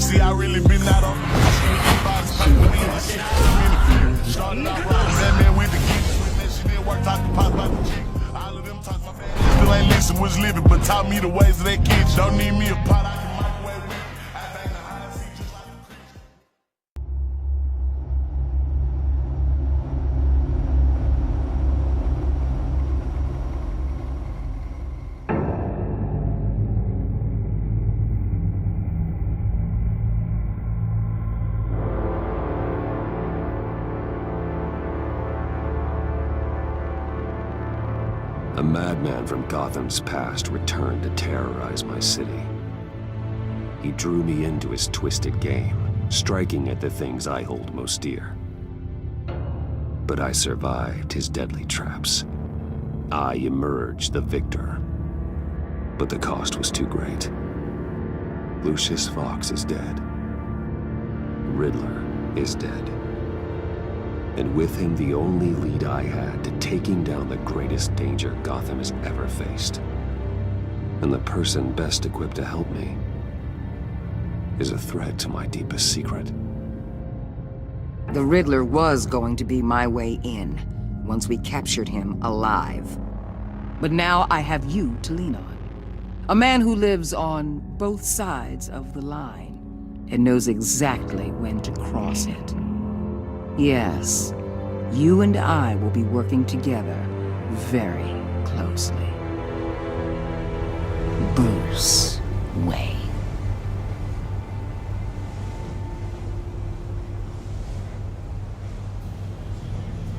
See, I really been out on started out right. Batman with the geeks, when that shit didn't work, talking pop about the cheek. All of them talk my fan. Still ain't listen, was living, but taught me the ways of that kid. Don't need me a pot, I can microwave with. I bang the high seat just like a creature. A madman from Gotham's past returned to terrorize my city. He drew me into his twisted game, striking at the things I hold most dear. But I survived his deadly traps. I emerged the victor. But the cost was too great. Lucius Fox is dead. Riddler is dead. And with him the only lead I had to taking down the greatest danger Gotham has ever faced. And the person best equipped to help me is a threat to my deepest secret. The Riddler was going to be my way in, once we captured him alive. But now I have you to lean on. A man who lives on both sides of the line and knows exactly when to cross it. Yes, you and I will be working together very closely. Bruce Wayne.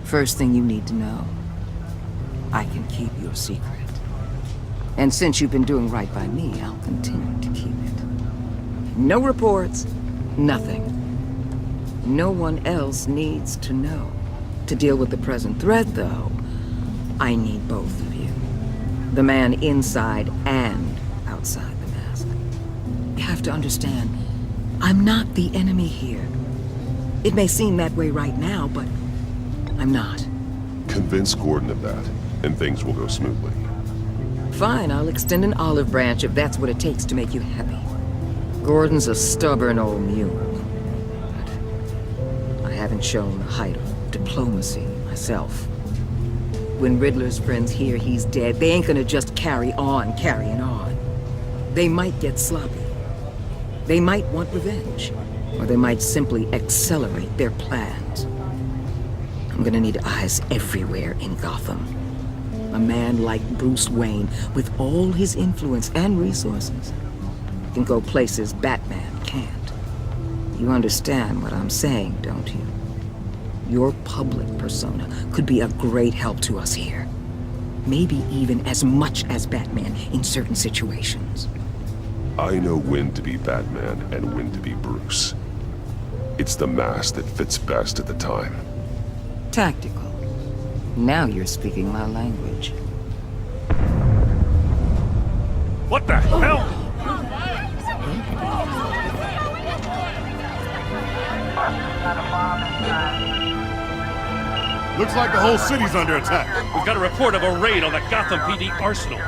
First thing you need to know, I can keep your secret. And since you've been doing right by me, I'll continue to keep it. No reports, nothing. No one else needs to know. To deal with the present threat, though, I need both of you. The man inside and outside the mask. You have to understand, I'm not the enemy here. It may seem that way right now, but I'm not. Convince Gordon of that, and things will go smoothly. Fine, I'll extend an olive branch if that's what it takes to make you happy. Gordon's a stubborn old mule. I haven't shown the height of diplomacy myself. When Riddler's friends hear he's dead, they ain't gonna just carry on carrying on. They might get sloppy. They might want revenge. Or they might simply accelerate their plans. I'm gonna need eyes everywhere in Gotham. A man like Bruce Wayne, with all his influence and resources, can go places Batman can't. You understand what I'm saying, don't you? Your public persona could be a great help to us here. Maybe even as much as Batman in certain situations. I know when to be Batman and when to be Bruce. It's the mask that fits best at the time. Tactical. Now you're speaking my language. What the hell? Looks like the whole city's under attack. We've got a report of a raid on the Gotham PD arsenal.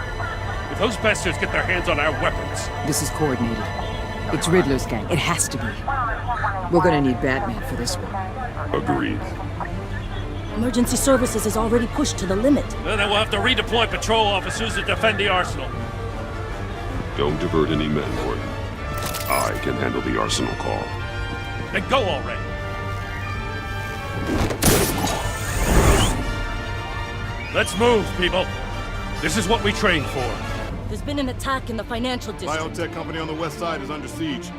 If those bastards get their hands on our weapons... This is coordinated. It's Riddler's gang. It has to be. We're gonna need Batman for this one. Agreed. Emergency services is already pushed to the limit. Then we'll have to redeploy patrol officers to defend the arsenal. Don't divert any men, Gordon. I can handle the arsenal call. Then go already. Let's move, people. This is what we trained for. There's been an attack in the financial district. Biotech company on the west side is under siege.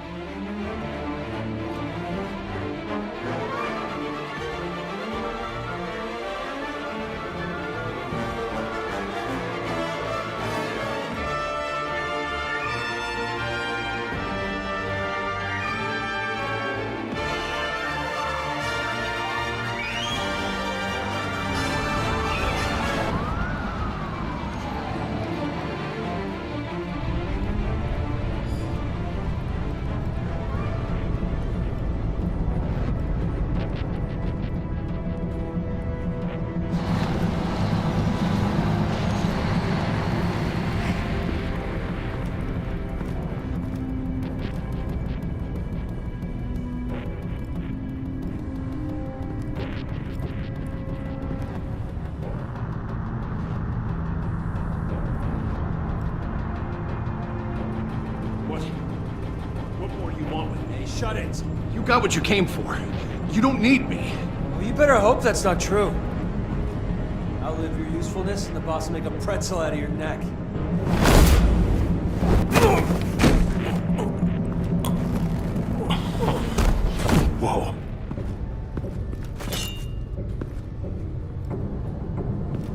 shut it. You got what you came for. You don't need me. Well, you better hope that's not true. Outlive your usefulness, and the boss will make a pretzel out of your neck. Whoa.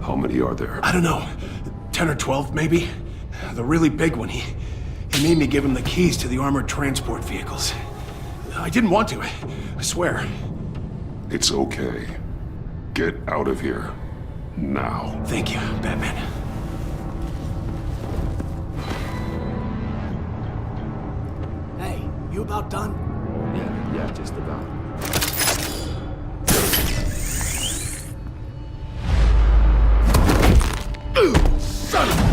How many are there? I don't know. 10 or 12, maybe? The really big one, he made me give him the keys to the armored transport vehicles. I didn't want to, I swear. It's okay. Get out of here. Now. Thank you, Batman. Hey, you about done? Yeah, just about. Son of a...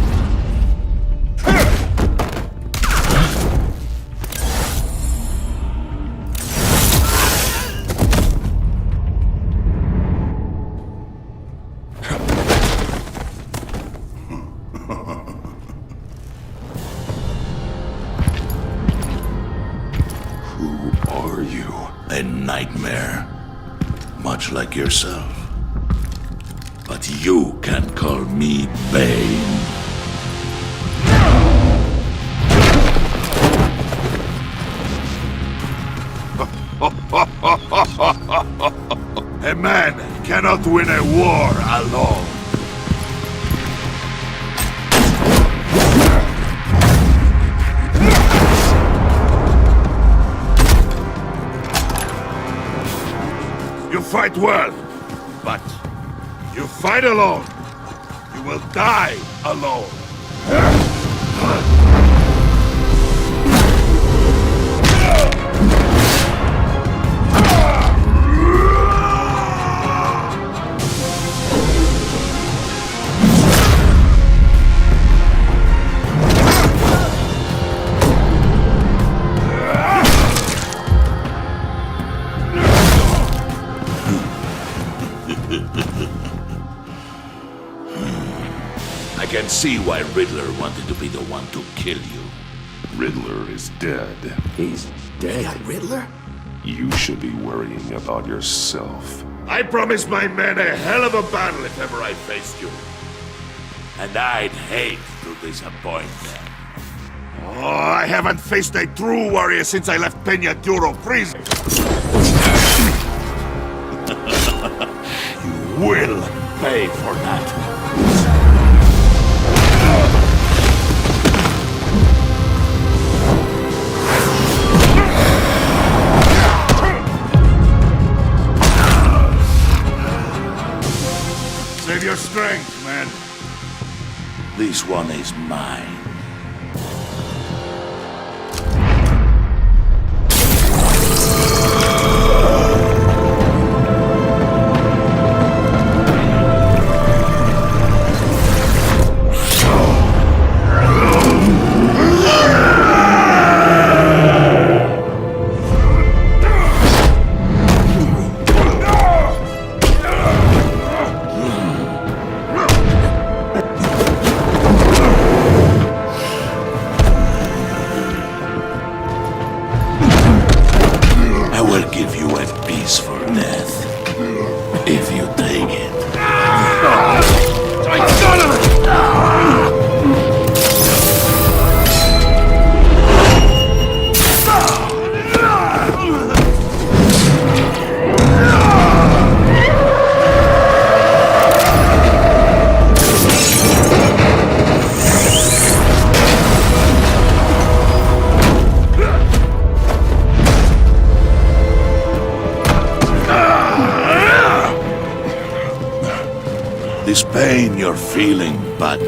Who are you? A nightmare, much like yourself. But you can call me Bane. A man cannot win a war alone. You fight well, but you fight alone. You will die alone. I can see why Riddler wanted to be the one to kill you. Riddler is dead. He's dead. That Riddler? You should be worrying about yourself. I promised my men a hell of a battle if ever I faced you. And I'd hate to disappoint them. Oh, I haven't faced a true warrior since I left Peña Duro prison. You will pay for that. Save your strength, man. This one is mine. This pain you're feeling, bud.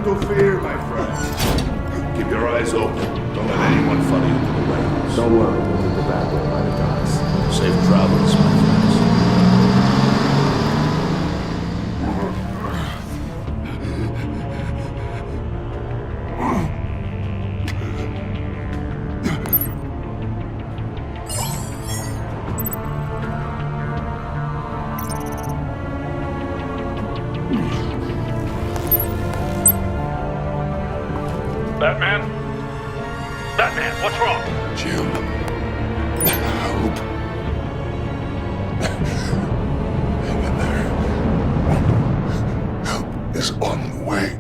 nothing to fear, my friend. Keep your eyes open. Don't let anyone follow you to the warehouse. Don't worry, we'll meet the bad way by the docks. Safe travels, my friends. Batman? Batman, what's wrong? Jim. Help. Hang in there. Help is on the way.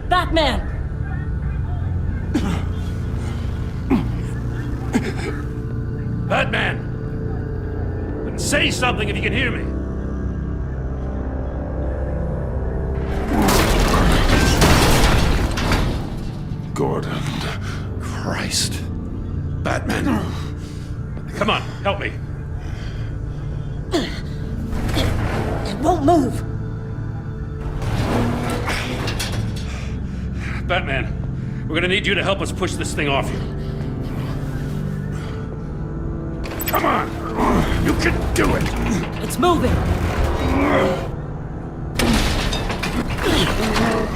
Batman! Batman! Say something if you can hear me. Gordon. Christ. Batman. Come on, help me. It won't move! Batman, we're gonna need you to help us push this thing off you. Come on! You can do it! It's moving!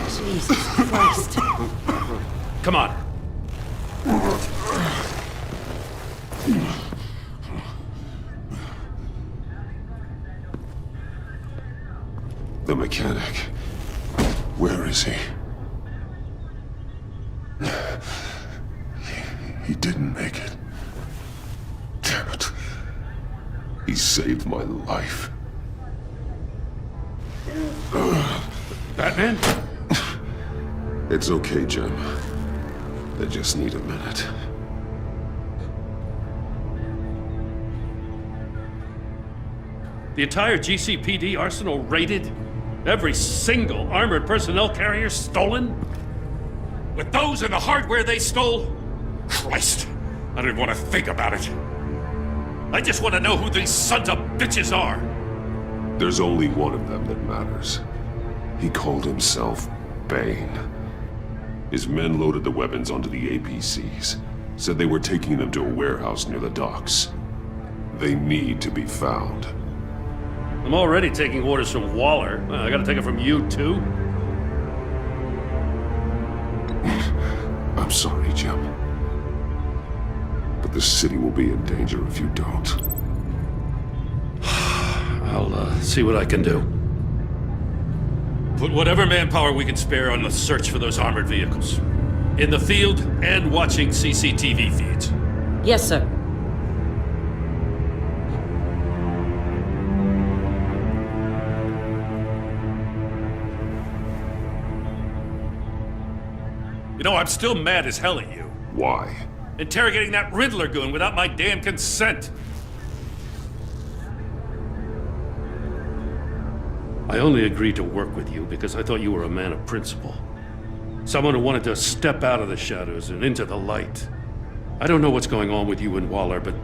Jesus Christ. Come on. The mechanic. Where is he? He didn't make it. Damn it. He saved my life. Batman? It's okay, Jim. I just need a minute. The entire GCPD arsenal raided? Every single armored personnel carrier stolen? With those and the hardware they stole? Christ, I don't even want to think about it. I just want to know who these sons of bitches are. There's only one of them that matters. He called himself Bane. His men loaded the weapons onto the APCs, said they were taking them to a warehouse near the docks. They need to be found. I'm already taking orders from Waller. I gotta take it from you, too? I'm sorry, Jim. But the city will be in danger if you don't. I'll see what I can do. Put whatever manpower we can spare on the search for those armored vehicles. In the field and watching CCTV feeds. Yes, sir. You know, I'm still mad as hell at you. Why? Interrogating that Riddler goon without my damn consent. I only agreed to work with you because I thought you were a man of principle. Someone who wanted to step out of the shadows and into the light. I don't know what's going on with you and Waller, but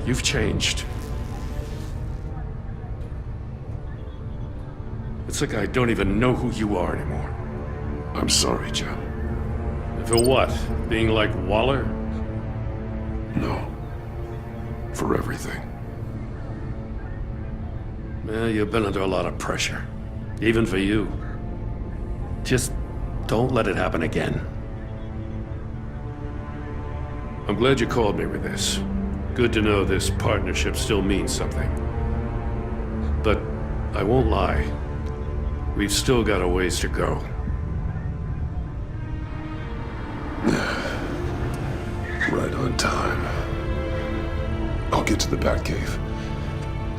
you've changed. It's like I don't even know who you are anymore. I'm sorry, Jim. For what? Being like Waller? No. For everything. Well, you've been under a lot of pressure. Even for you. Just don't let it happen again. I'm glad you called me with this. Good to know this partnership still means something. But I won't lie. We've still got a ways to go. Right on time. I'll get to the Batcave.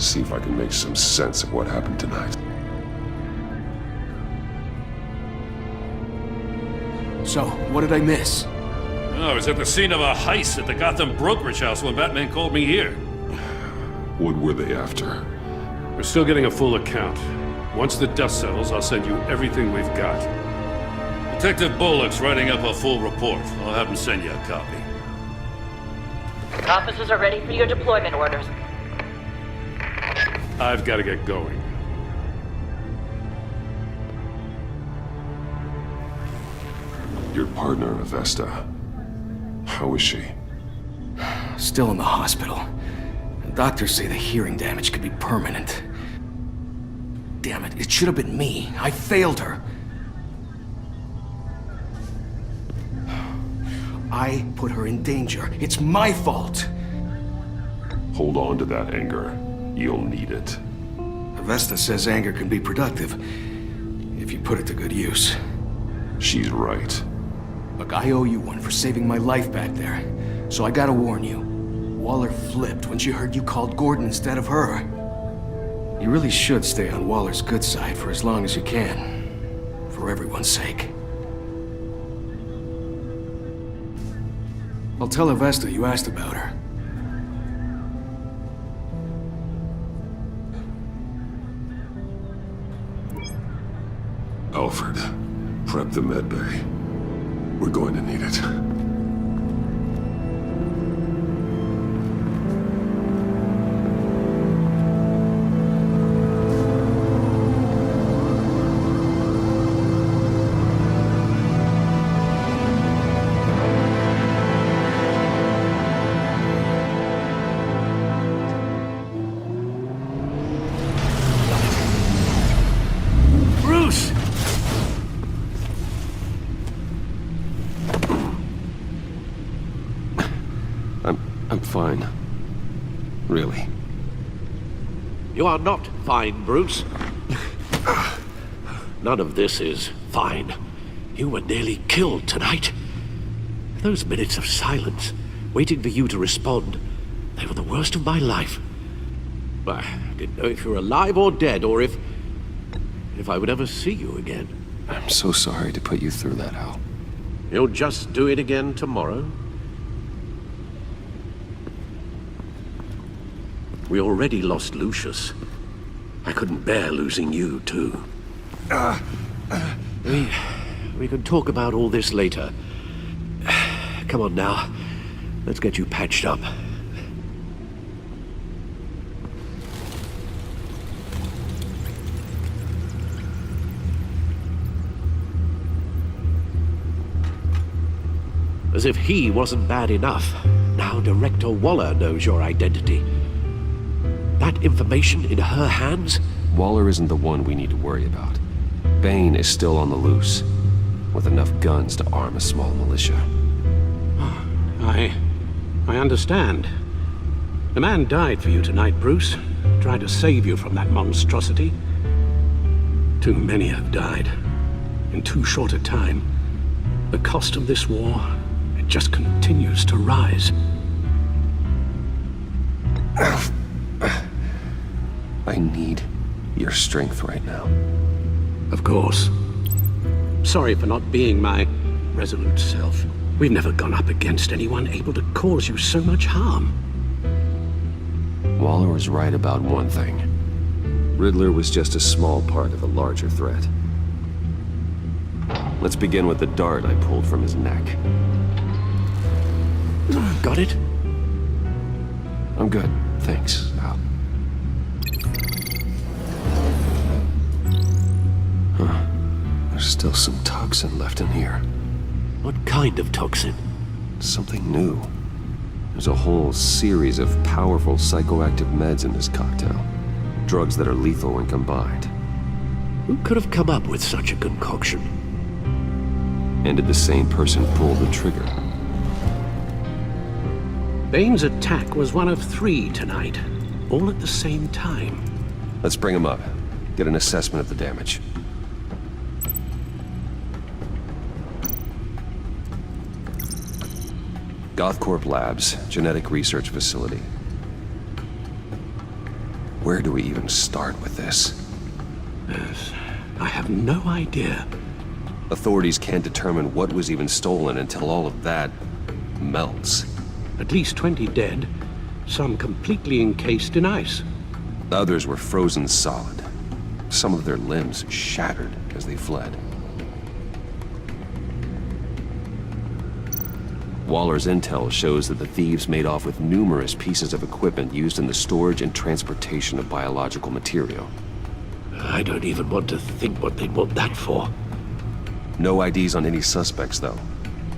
See if I can make some sense of what happened tonight. So, what did I miss? I was at the scene of a heist at the Gotham brokerage house when Batman called me here. What were they after? We're still getting a full account. Once the dust settles, I'll send you everything we've got. Detective Bullock's writing up a full report. I'll have him send you a copy. Officers are ready for your deployment orders. I've got to get going. Your partner, Avesta. How is she? Still in the hospital. The doctors say the hearing damage could be permanent. Damn it, it should have been me. I failed her. I put her in danger. It's my fault. Hold on to that anger. You'll need it. Avesta says anger can be productive, if you put it to good use. She's right. Look, I owe you one for saving my life back there. So I gotta warn you. Waller flipped when she heard you called Gordon instead of her. You really should stay on Waller's good side for as long as you can. For everyone's sake. I'll tell Avesta you asked about her. Alfred, prep the med bay. We're going to need it. Bruce! I'm fine. Really. You are not fine, Bruce. None of this is fine. You were nearly killed tonight. Those minutes of silence, waiting for you to respond, they were the worst of my life. I didn't know if you were alive or dead, or if I would ever see you again. I'm so sorry to put you through that, Al. You'll just do it again tomorrow? We already lost Lucius. I couldn't bear losing you, too. We can talk about all this later. Come on now. Let's get you patched up. As if he wasn't bad enough, now Director Waller knows your identity. That information in her hands? Waller isn't the one we need to worry about. Bane is still on the loose, with enough guns to arm a small militia. I understand. The man died for you tonight, Bruce. Tried to save you from that monstrosity. Too many have died. In too short a time. The cost of this war, it just continues to rise. I need your strength right now. Of course. Sorry for not being my resolute self. We've never gone up against anyone able to cause you so much harm. Waller was right about one thing. Riddler was just a small part of a larger threat. Let's begin with the dart I pulled from his neck. Got it? I'm good, thanks, Al. Huh. There's still some toxin left in here. What kind of toxin? Something new. There's a whole series of powerful psychoactive meds in this cocktail. Drugs that are lethal when combined. Who could have come up with such a concoction? And did the same person pull the trigger? Bane's attack was one of 3 tonight, all at the same time. Let's bring him up. Get an assessment of the damage. Gothcorp Labs, genetic research facility. Where do we even start with this? Yes, I have no idea. Authorities can't determine what was even stolen until all of that melts. At least 20 dead, some completely encased in ice. Others were frozen solid. Some of their limbs shattered as they fled. Waller's intel shows that the thieves made off with numerous pieces of equipment used in the storage and transportation of biological material. I don't even want to think what they'd want that for. No IDs on any suspects, though.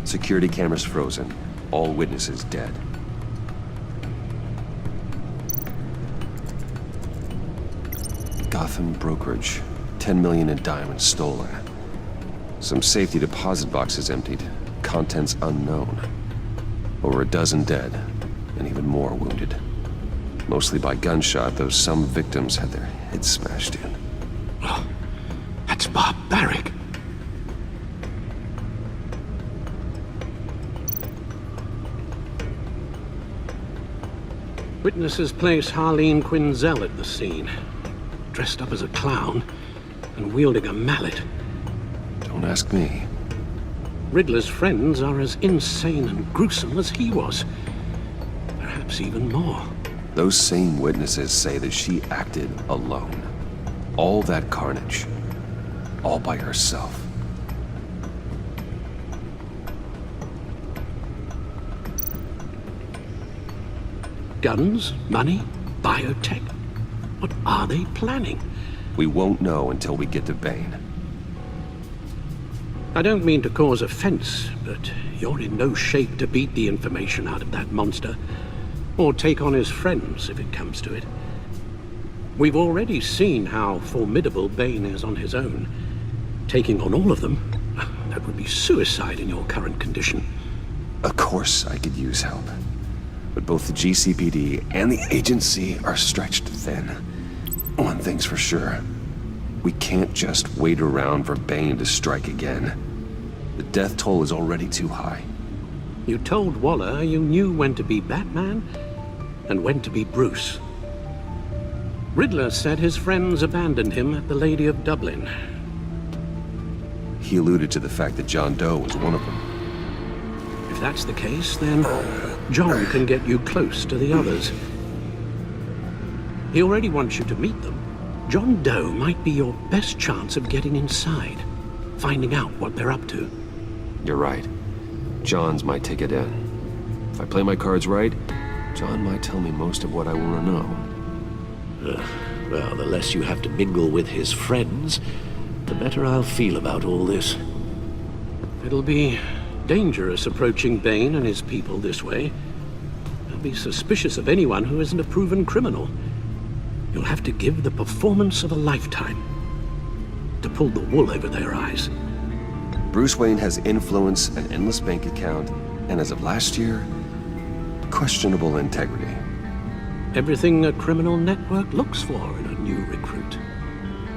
Security cameras frozen. All witnesses dead. Gotham brokerage. 10 million in diamonds stolen. Some safety deposit boxes emptied. Contents unknown. Over a dozen dead, and even more wounded. Mostly by gunshot, though some victims had their heads smashed in. Oh, that's barbaric. Witnesses place Harleen Quinzel at the scene, dressed up as a clown and wielding a mallet. Don't ask me. Riddler's friends are as insane and gruesome as he was. Perhaps even more. Those same witnesses say that she acted alone. All that carnage. All by herself. Guns, money, biotech. What are they planning? We won't know until we get to Bane. I don't mean to cause offense, but you're in no shape to beat the information out of that monster, or take on his friends if it comes to it. We've already seen how formidable Bane is on his own. Taking on all of them, that would be suicide in your current condition. Of course I could use help. But both the GCPD and the agency are stretched thin. One thing's for sure. We can't just wait around for Bane to strike again. The death toll is already too high. You told Waller you knew when to be Batman and when to be Bruce. Riddler said his friends abandoned him at the Lady of Dublin. He alluded to the fact that John Doe was one of them. If that's the case, then John can get you close to the others. He already wants you to meet them. John Doe might be your best chance of getting inside, finding out what they're up to. You're right. John's my ticket in. If I play my cards right, John might tell me most of what I want to know. Well, the less you have to mingle with his friends, the better I'll feel about all this. It'll be dangerous approaching Bane and his people this way. They'll be suspicious of anyone who isn't a proven criminal. You'll have to give the performance of a lifetime to pull the wool over their eyes. Bruce Wayne has influence, an endless bank account, and as of last year, questionable integrity. Everything a criminal network looks for in a new recruit.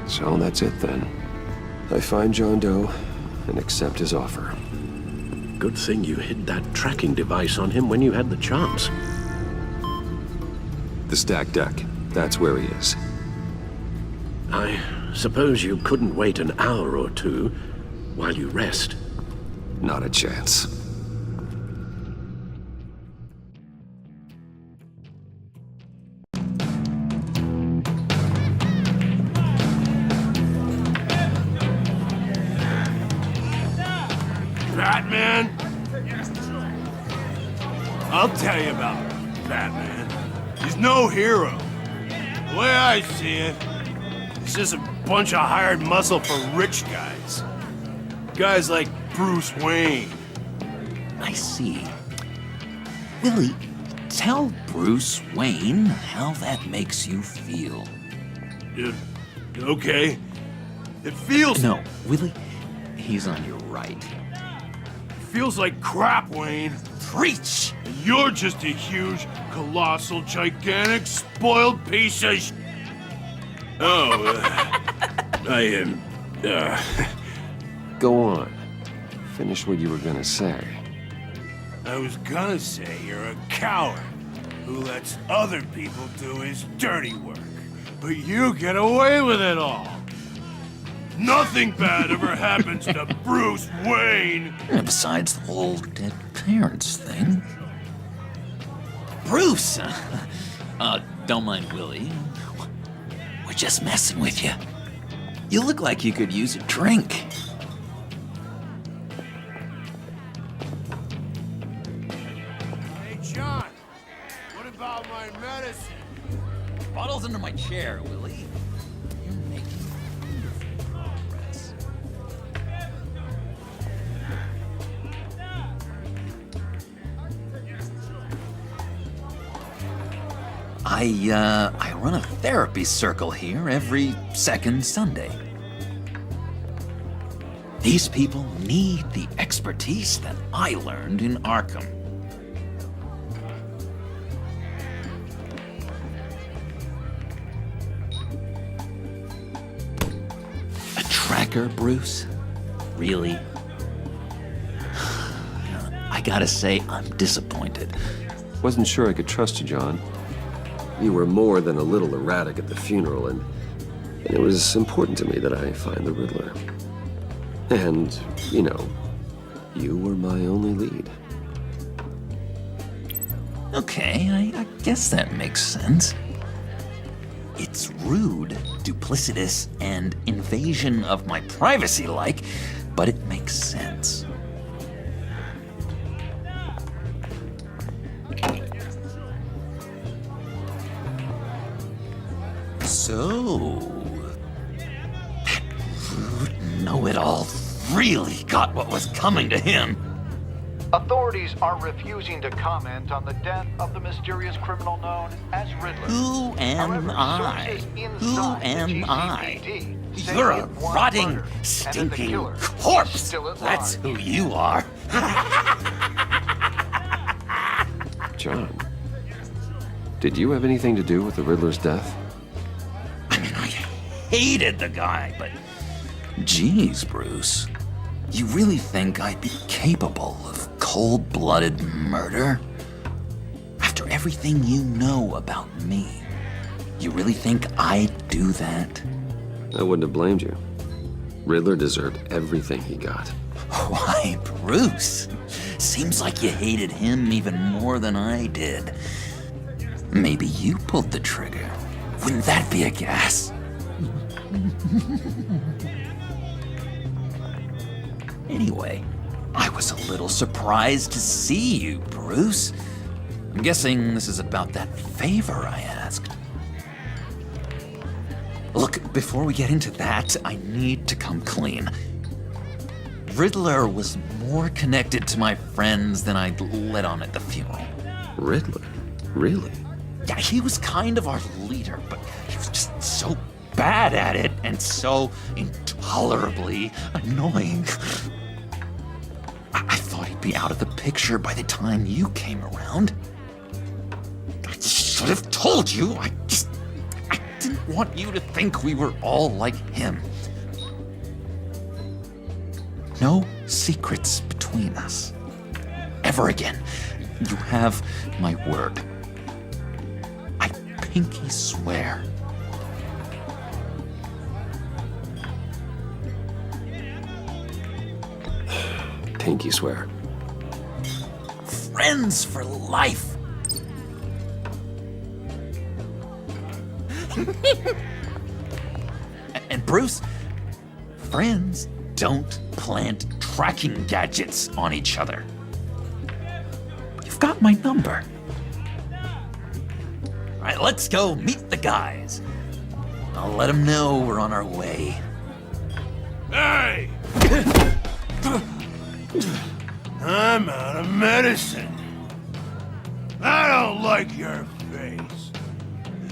So that's it then. I find John Doe and accept his offer. Good thing you hid that tracking device on him when you had the chance. The stacked deck. That's where he is. I suppose you couldn't wait an hour or two while you rest. Not a chance. Batman? I'll tell you about Batman. He's no hero. The way I see it, he's just a bunch of hired muscle for rich guys. Guys like Bruce Wayne. I see. Willie, tell Bruce Wayne how that makes you feel. Okay. It feels... No, Willie, he's on your right. Feels like crap, Wayne. Preach! And you're just a huge, colossal, gigantic, spoiled piece of sh... Oh, I am... Go on. Finish what you were gonna say. I was gonna say you're a coward who lets other people do his dirty work. But you get away with it all. Nothing bad ever happens to Bruce Wayne. Besides the whole dead parents thing. Bruce! Don't mind Willie. We're just messing with you. You look like you could use a drink. Hey, John. What about my medicine? Bottle's under my chair, Willie. You're making wonderful progress. I run a therapy circle here every second Sunday. These people need the expertise that I learned in Arkham. A tracker, Bruce? Really? I gotta say, I'm disappointed. Wasn't sure I could trust you, John. You were more than a little erratic at the funeral, and it was important to me that I find the Riddler. And, you know, you were my only lead. Okay, I guess that makes sense. It's rude, duplicitous, and invasion of my privacy-like, but it makes sense. So, that rude know-it-all really got what was coming to him. Authorities are refusing to comment on the death of the mysterious criminal known as Riddler. Who am However, I? sources Who inside the am I? GCPD say You're he a had one rotting, murder, and that the stinking killer is corpse. still at That's large. who you are. John, did you have anything to do with the Riddler's death? I mean, I hated the guy, but... Geez, Bruce. You really think I'd be capable of cold-blooded murder? After everything you know about me, you really think I'd do that? I wouldn't have blamed you. Riddler deserved everything he got. Why, Bruce? Seems like you hated him even more than I did. Maybe you pulled the trigger. Wouldn't that be a gas? Anyway, I was a little surprised to see you, Bruce. I'm guessing this is about that favor I asked. Look, before we get into that, I need to come clean. Riddler was more connected to my friends than I'd let on at the funeral. Riddler? Really? Yeah, he was kind of our leader, but he was just so bad at it and so intolerably annoying. I thought he'd be out of the picture by the time you came around. I should have told you. I didn't want you to think we were all like him. No secrets between us. Ever again. You have my word. I pinky swear. Pinky swear. Friends for life. And Bruce, friends don't plant tracking gadgets on each other. You've got my number. All right, let's go meet the guys. I'll let them know we're on our way. Hey! I'm out of medicine. I don't like your face.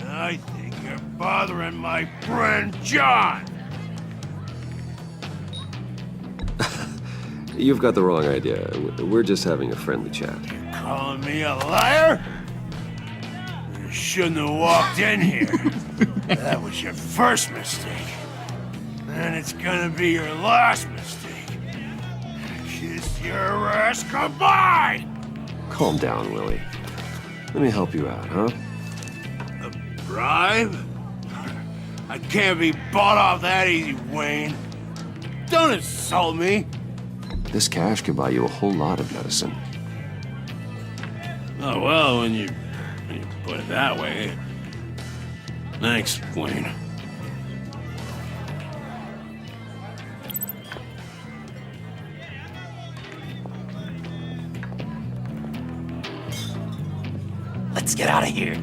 I think you're bothering my friend John. You've got the wrong idea. We're just having a friendly chat. Calling me a liar? You shouldn't have walked in here. That was your first mistake. And it's gonna be your last mistake. Kiss your ass goodbye! Calm down, Willie. Let me help you out, huh? A bribe? I can't be bought off that easy, Wayne. Don't insult me. This cash could buy you a whole lot of medicine. Oh, well, when you put it that way. Thanks, Wayne. Let's get out of here.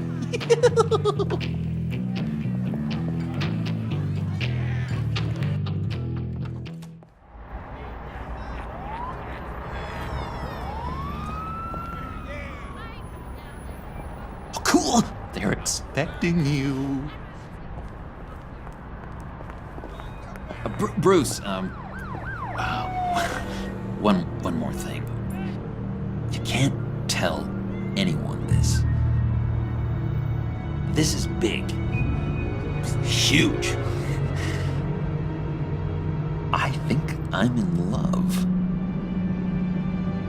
Oh, cool. They're expecting you. Bruce, one more thing. You can't tell anyone this. This is big. Huge. I think I'm in love.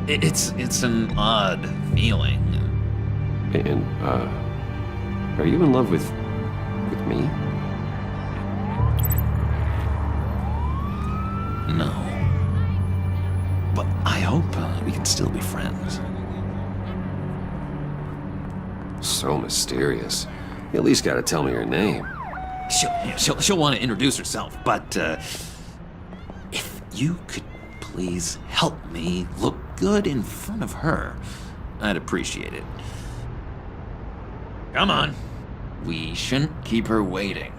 It's an odd feeling. And, are you in love with me? No. But I hope we can still be friends. So mysterious. You at least gotta tell me your name. She'll want to introduce herself, but if you could please help me look good in front of her, I'd appreciate it. Come on. We shouldn't keep her waiting.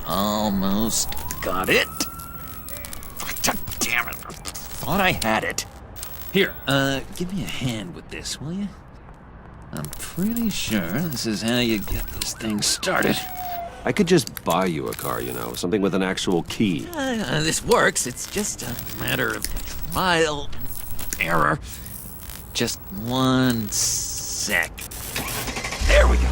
Almost got it. Damn it. Thought I had it. Here, give me a hand with this, will you? I'm pretty sure this is how you get this thing started. I could just buy you a car, you know, something with an actual key. This works. It's just a matter of trial and error. Just one sec. There we go.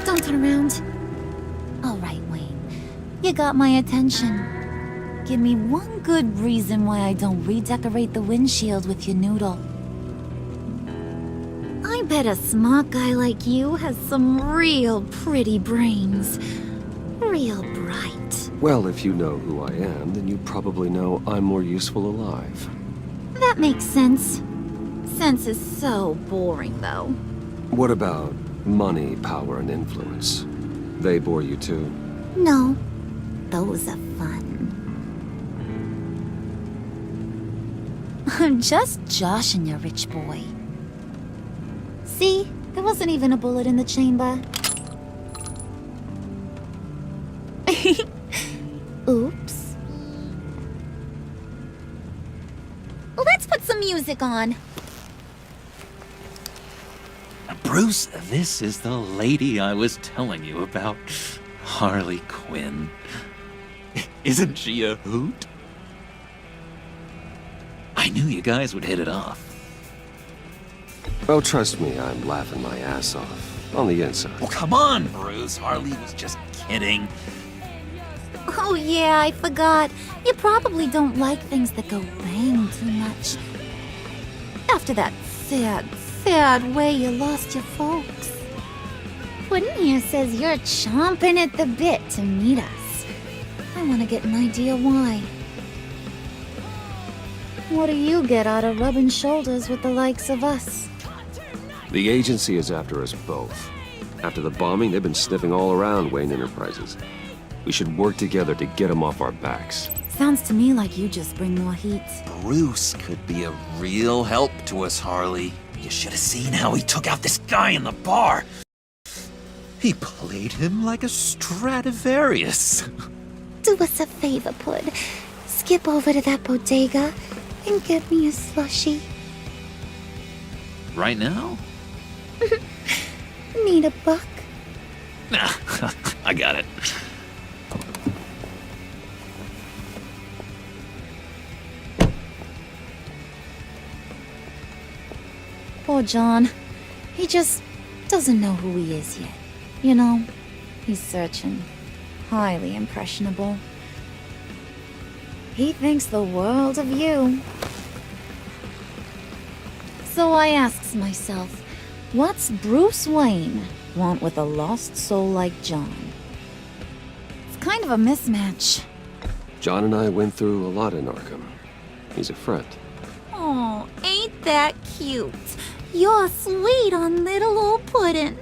Don't turn around. All right, Wayne. You got my attention. Give me one good reason why I don't redecorate the windshield with your noodle. I bet a smart guy like you has some real pretty brains. Real bright. Well, if you know who I am, then you probably know I'm more useful alive. That makes sense. Sense is so boring, though. What about money, power, and influence? They bore you too? No. Those are fun. I'm just joshing you, rich boy. See? There wasn't even a bullet in the chamber. Oops. Let's put some music on. Bruce, this is the lady I was telling you about. Harley Quinn. Isn't she a hoot? I knew you guys would hit it off. Oh, trust me, I'm laughing my ass off. On the inside. Oh, come on, Bruce. Harley was just kidding. Oh yeah, I forgot. You probably don't like things that go bang too much. After that sad way you lost your folks. Puddin' here says you're chomping at the bit to meet us. I want to get an idea why. What do you get out of rubbing shoulders with the likes of us? The agency is after us both. After the bombing, they've been sniffing all around Wayne Enterprises. We should work together to get them off our backs. Sounds to me like you just bring more heat. Bruce could be a real help to us, Harley. You should have seen how he took out this guy in the bar. He played him like a Stradivarius. Do us a favor, Pud. Skip over to that bodega and get me a slushie. Right now? Need a buck? Nah, I got it. Poor John. He just doesn't know who he is yet. You know, he's searching. highly impressionable. He thinks the world of you. So I asks myself, what's Bruce Wayne want with a lost soul like John? It's kind of a mismatch. John and I went through a lot in Arkham. He's a friend. Oh, ain't that cute? You're sweet on little old puddin'.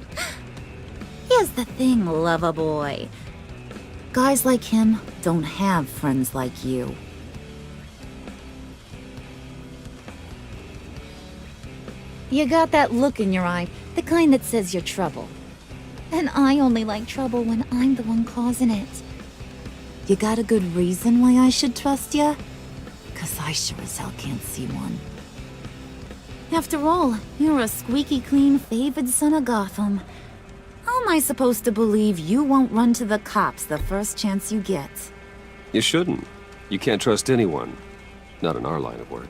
Here's the thing, lover boy. Guys like him don't have friends like you. You got that look in your eye, the kind that says you're trouble. And I only like trouble when I'm the one causing it. You got a good reason why I should trust you? 'Cause I sure as hell can't see one. After all, you're a squeaky clean favored son of Gotham. How am I supposed to believe you won't run to the cops the first chance you get? You shouldn't. You can't trust anyone. Not in our line of work.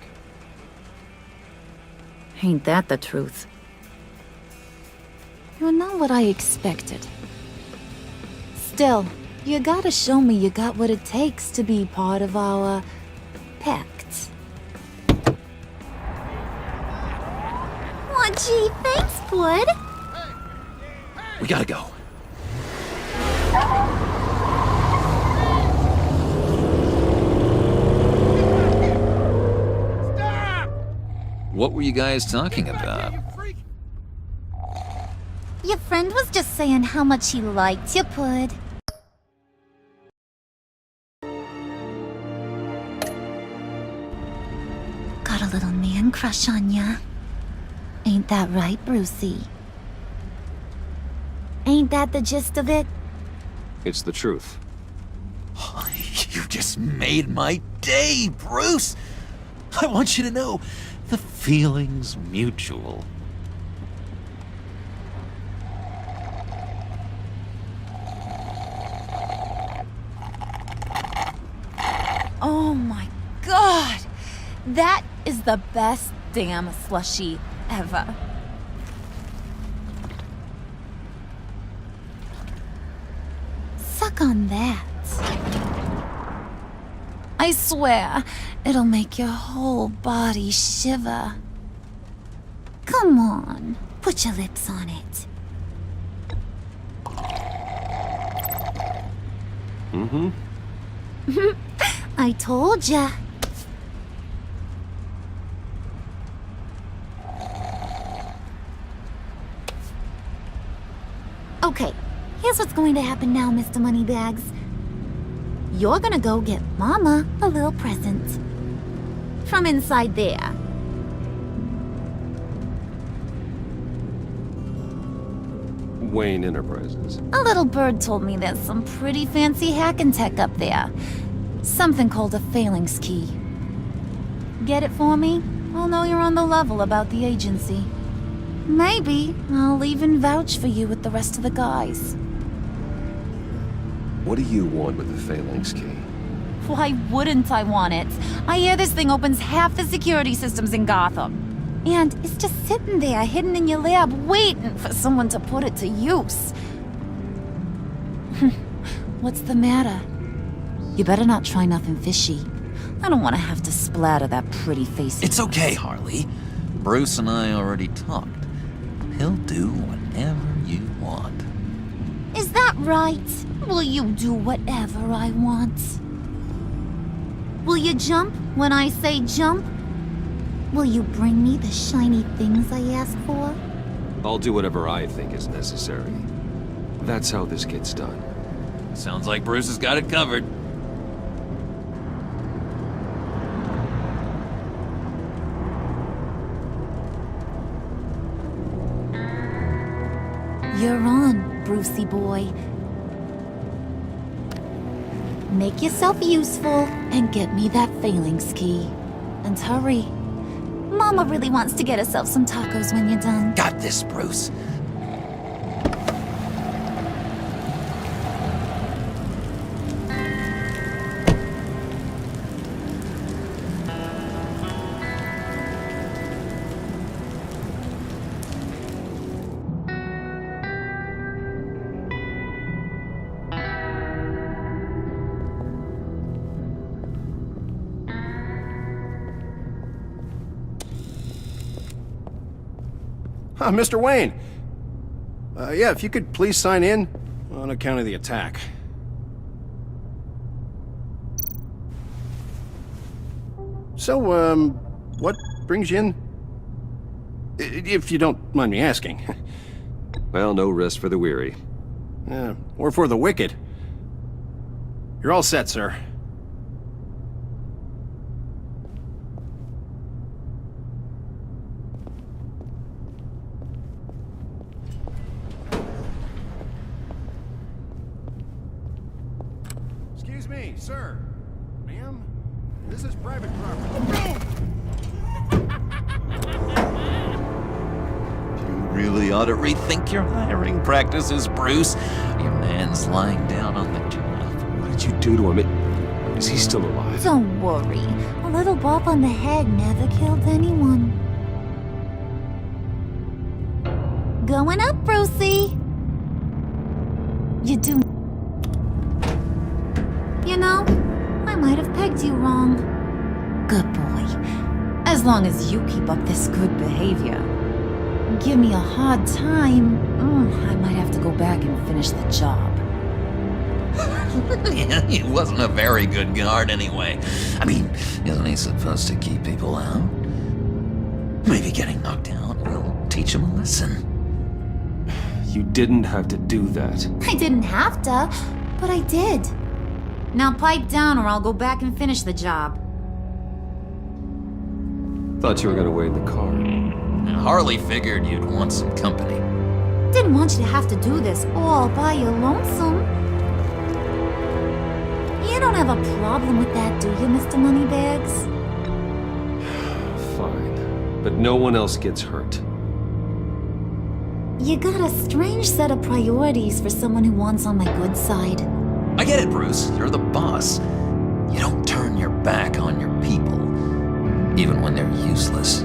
Ain't that the truth? You're not what I expected. Still, you gotta show me you got what it takes to be part of our pact. Aw, gee, thanks, bud. We gotta go. What were you guys talking about? Your friend was just saying how much he liked you, Pud. Got a little man crush on ya. Ain't that right, Brucey? Ain't that the gist of it? It's the truth. You just made my day, Bruce! I want you to know, the feeling's mutual. Oh my god! That is the best damn slushie ever. Suck on that. I swear, it'll make your whole body shiver. Come on, put your lips on it. Mm-hmm. I told ya. Okay, here's what's going to happen now, Mr. Moneybags. You're gonna go get Mama a little present. From inside there. Wayne Enterprises. A little bird told me there's some pretty fancy hacking tech up there. Something called a phalanx key. Get it for me? I'll know you're on the level about the agency. Maybe I'll even vouch for you with the rest of the guys. What do you want with the phalanx key? Why wouldn't I want it? I hear this thing opens half the security systems in Gotham. And it's just sitting there, hidden in your lab, waiting for someone to put it to use. What's the matter? You better not try nothing fishy. I don't want to have to splatter that pretty face. It's okay, Harley. Bruce and I already talked. He'll do whatever you want. Is that right? Will you do whatever I want? Will you jump when I say jump? Will you bring me the shiny things I ask for? I'll do whatever I think is necessary. That's how this gets done. Sounds like Bruce has got it covered. You're on, Brucey boy. Make yourself useful and get me that phalanx key. And hurry. Mama really wants to get herself some tacos when you're done. Got this, Bruce. Mr. Wayne. Yeah, if you could please sign in on account of the attack. So, what brings you in? If you don't mind me asking. Well, no rest for the weary. Or for the wicked. You're all set, sir. Excuse me, sir. Ma'am? This is private property. You really ought to rethink your hiring practices, Bruce. Your man's lying down on the job. What did you do to him? Is he still alive? Don't worry. A little bop on the head never killed anyone. Going up, Brucey. You do. You know, I might have pegged you wrong. Good boy. As long as you keep up this good behavior. Give me a hard time, I might have to go back and finish the job. Yeah, he wasn't a very good guard anyway. I mean, isn't he supposed to keep people out? Maybe getting knocked out will teach him a lesson. You didn't have to do that. I didn't have to, but I did. Now pipe down or I'll go back and finish the job. Thought you were gonna wait in the car. Harley figured you'd want some company. Didn't want you to have to do this all by your lonesome. You don't have a problem with that, do you, Mr. Moneybags? Fine. But no one else gets hurt. You got a strange set of priorities for someone who wants on my good side. I get it, Bruce. You're the boss. You don't turn your back on your people, even when they're useless.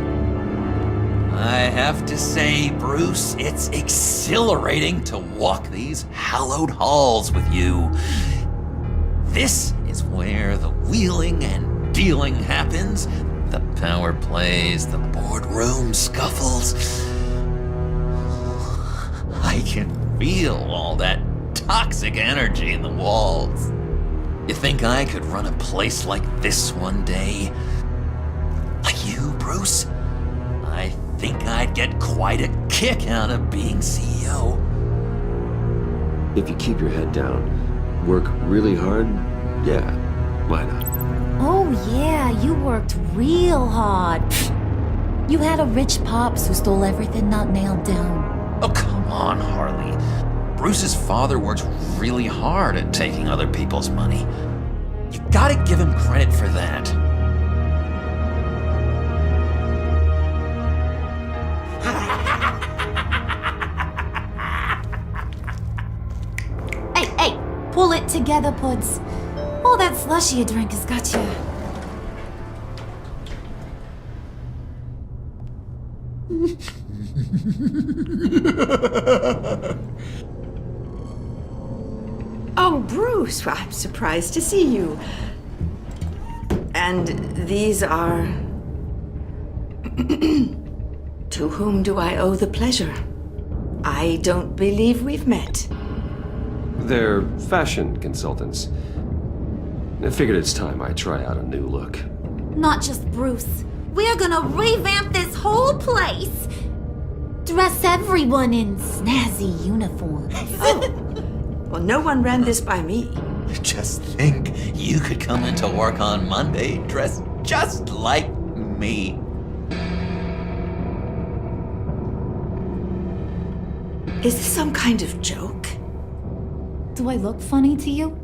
I have to say, Bruce, it's exhilarating to walk these hallowed halls with you. This is where the wheeling and dealing happens, the power plays, the boardroom scuffles. I can feel all that toxic energy in the walls. You think I could run a place like this one day? Like you, Bruce? I think I'd get quite a kick out of being CEO. If you keep your head down, work really hard, yeah, why not? Oh yeah, you worked real hard. You had a rich pops who stole everything not nailed down. Oh, come on, Harley. Bruce's father worked really hard at taking other people's money. You gotta give him credit for that. Hey, pull it together, Puds. All that slushy you drink has got you. Oh, Bruce, I'm surprised to see you. And these are... To whom do I owe the pleasure? I don't believe we've met. They're fashion consultants. I figured it's time I try out a new look. Not just Bruce. We're gonna revamp this whole place. Dress everyone in snazzy uniforms. Oh. Well, no one ran this by me. Just think, you could come into work on Monday dressed just like me. Is this some kind of joke? Do I look funny to you?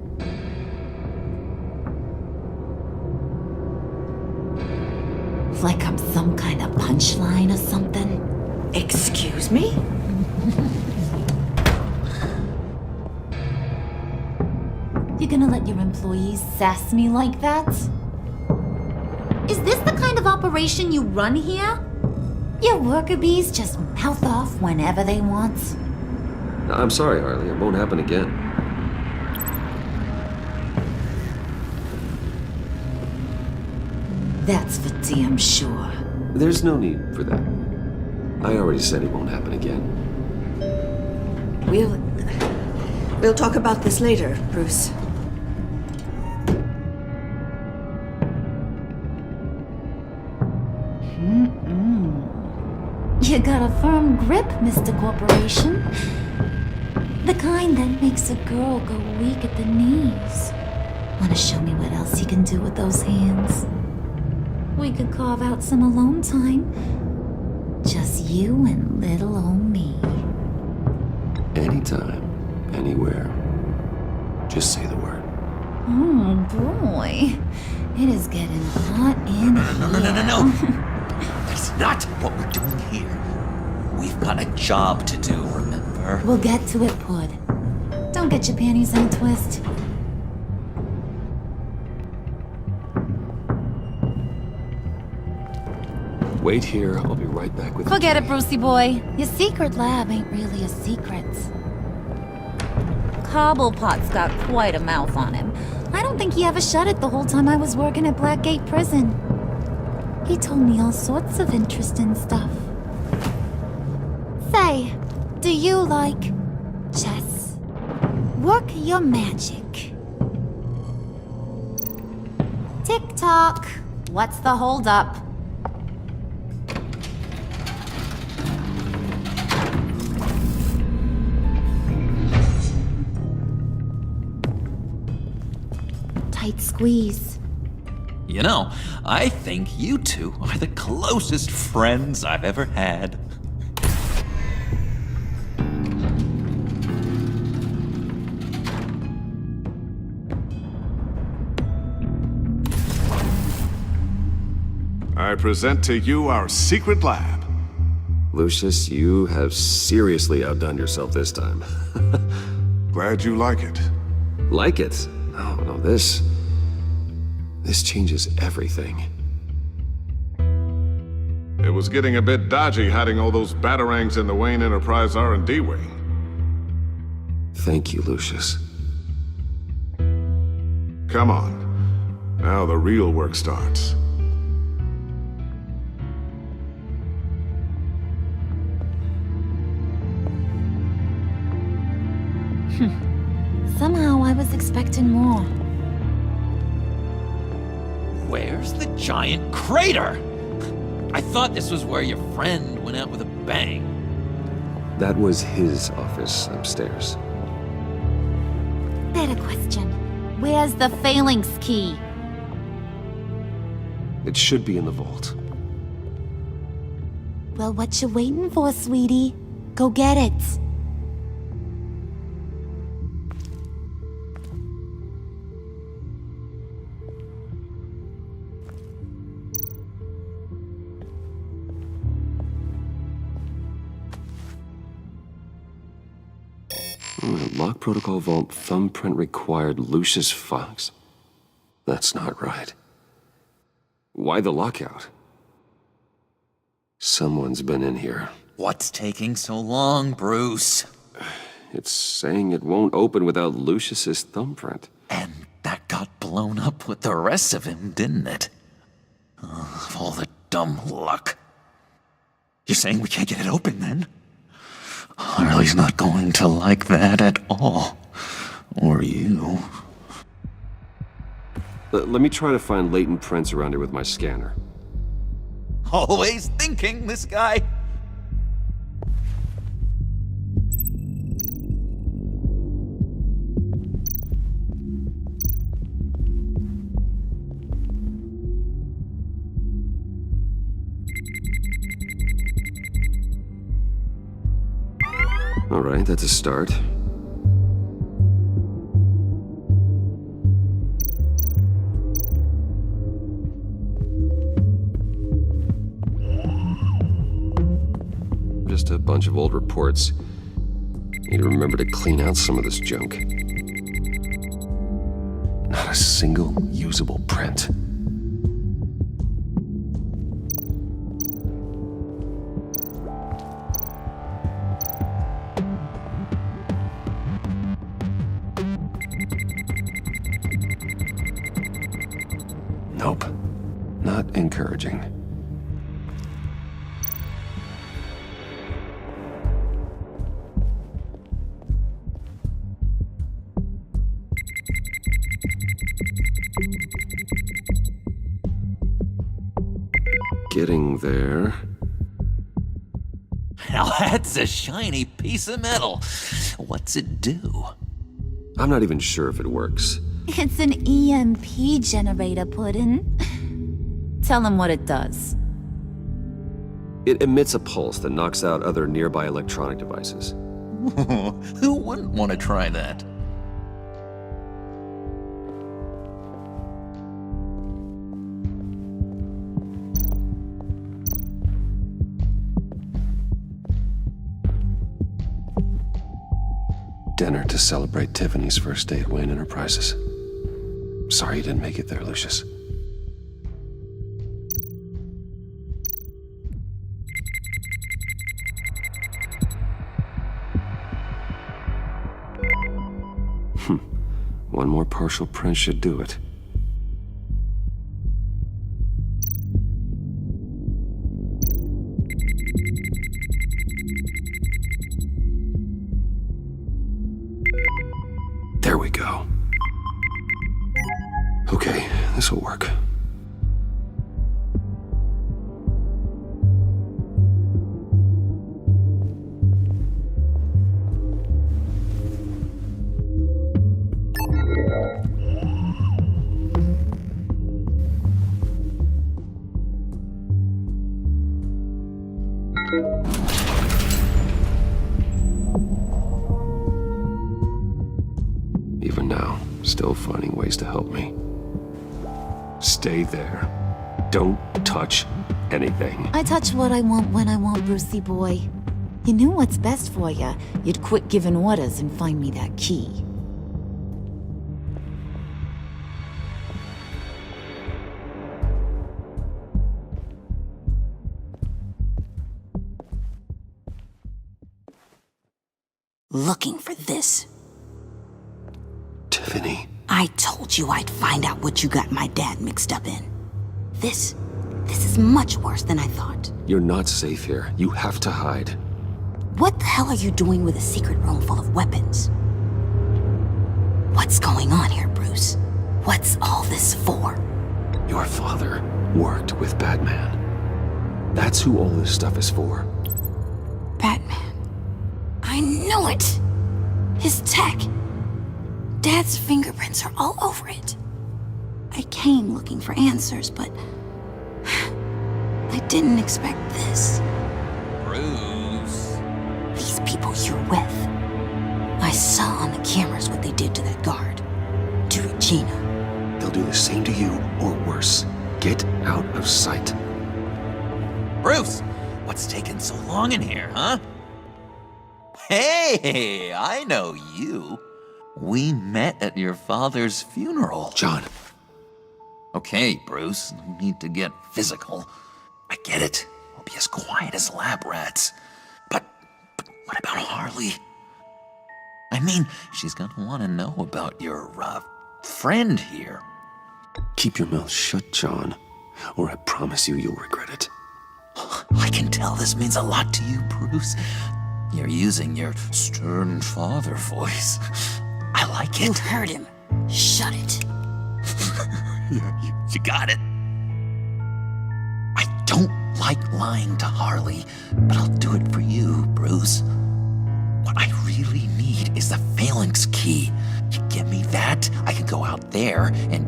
Like I'm some kind of punchline or something? Excuse me? You gonna let your employees sass me like that? Is this the kind of operation you run here? Your worker bees just mouth off whenever they want? I'm sorry, Harley. It won't happen again. That's for damn sure. There's no need for that. I already said it won't happen again. We'll talk about this later, Bruce. You got a firm grip, Mr. Corporation. The kind that makes a girl go weak at the knees. Wanna show me what else you can do with those hands? We could carve out some alone time. Just you and little old me. Anytime, anywhere. Just say the word. Oh boy. It is getting hot in here. No. That's not what we're doing here. We've got a job to do, remember? We'll get to it, Pud. Don't get your panties in a twist. Wait here, I'll be right back with Forget it, Brucey boy. Your secret lab ain't really a secret. Cobblepot's got quite a mouth on him. I don't think he ever shut it the whole time I was working at Blackgate Prison. He told me all sorts of interesting stuff. Say, do you like chess? Work your magic. Tick-tock. What's the holdup? Tight squeeze. You know, I think you two are the closest friends I've ever had. I present to you our secret lab. Lucius, you have seriously outdone yourself this time. Glad you like it. Like it? No, this changes everything. It was getting a bit dodgy hiding all those batarangs in the Wayne Enterprise R&D wing. Thank you, Lucius. Come on. Now the real work starts. Somehow I was expecting more. Where's the giant crater? I thought this was where your friend went out with a bang. That was his office upstairs. Better question. Where's the phalanx key? It should be in the vault. Well, what you waiting for, sweetie? Go get it. Lock protocol vault thumbprint required Lucius Fox? That's not right. Why the lockout? Someone's been in here. What's taking so long, Bruce? It's saying it won't open without Lucius's thumbprint. And that got blown up with the rest of him, didn't it? All the dumb luck. You're saying we can't get it open, then? Harley's not going to like that at all. Or you. Let me try to find latent prints around here with my scanner. Always thinking, this guy. All right, that's a start. Just a bunch of old reports. Need to remember to clean out some of this junk. Not a single usable print. Nope. Not encouraging. Getting there. Now that's a shiny piece of metal. What's it do? I'm not even sure if it works. It's an EMP generator, Puddin'. Tell him what it does. It emits a pulse that knocks out other nearby electronic devices. Who wouldn't want to try that? Dinner to celebrate Tiffany's first day at Wayne Enterprises. Sorry you didn't make it there, Lucius. One more partial print should do it. There we go. Okay, this will work. Even now, still finding ways to help me. Stay there. Don't touch anything. I touch what I want when I want, Brucey boy. You knew what's best for you. You'd quit giving orders and find me that key. Looking for this. Tiffany. I told you I'd find out what you got my dad mixed up in. This is much worse than I thought. You're not safe here. You have to hide. What the hell are you doing with a secret room full of weapons? What's going on here, Bruce? What's all this for? Your father worked with Batman. That's who all this stuff is for. Batman. I knew it! His tech. Dad's fingerprints are all over it. I came looking for answers, but I didn't expect this. Bruce. These people you're with. I saw on the cameras what they did to that guard. To Regina. They'll do the same to you, or worse. Get out of sight. Bruce! What's taking so long in here, huh? Hey, I know you. We met at your father's funeral. John. Okay, Bruce, no need to get physical. I get it. We'll be as quiet as lab rats. But what about Harley? I mean, she's gonna want to know about your, friend here. Keep your mouth shut, John, or I promise you'll regret it. I can tell this means a lot to you, Bruce. You're using your stern father voice. I like it. You heard him. Shut it. You got it. I don't like lying to Harley, but I'll do it for you, Bruce. What I really need is the phalanx key. You give me that, I can go out there and,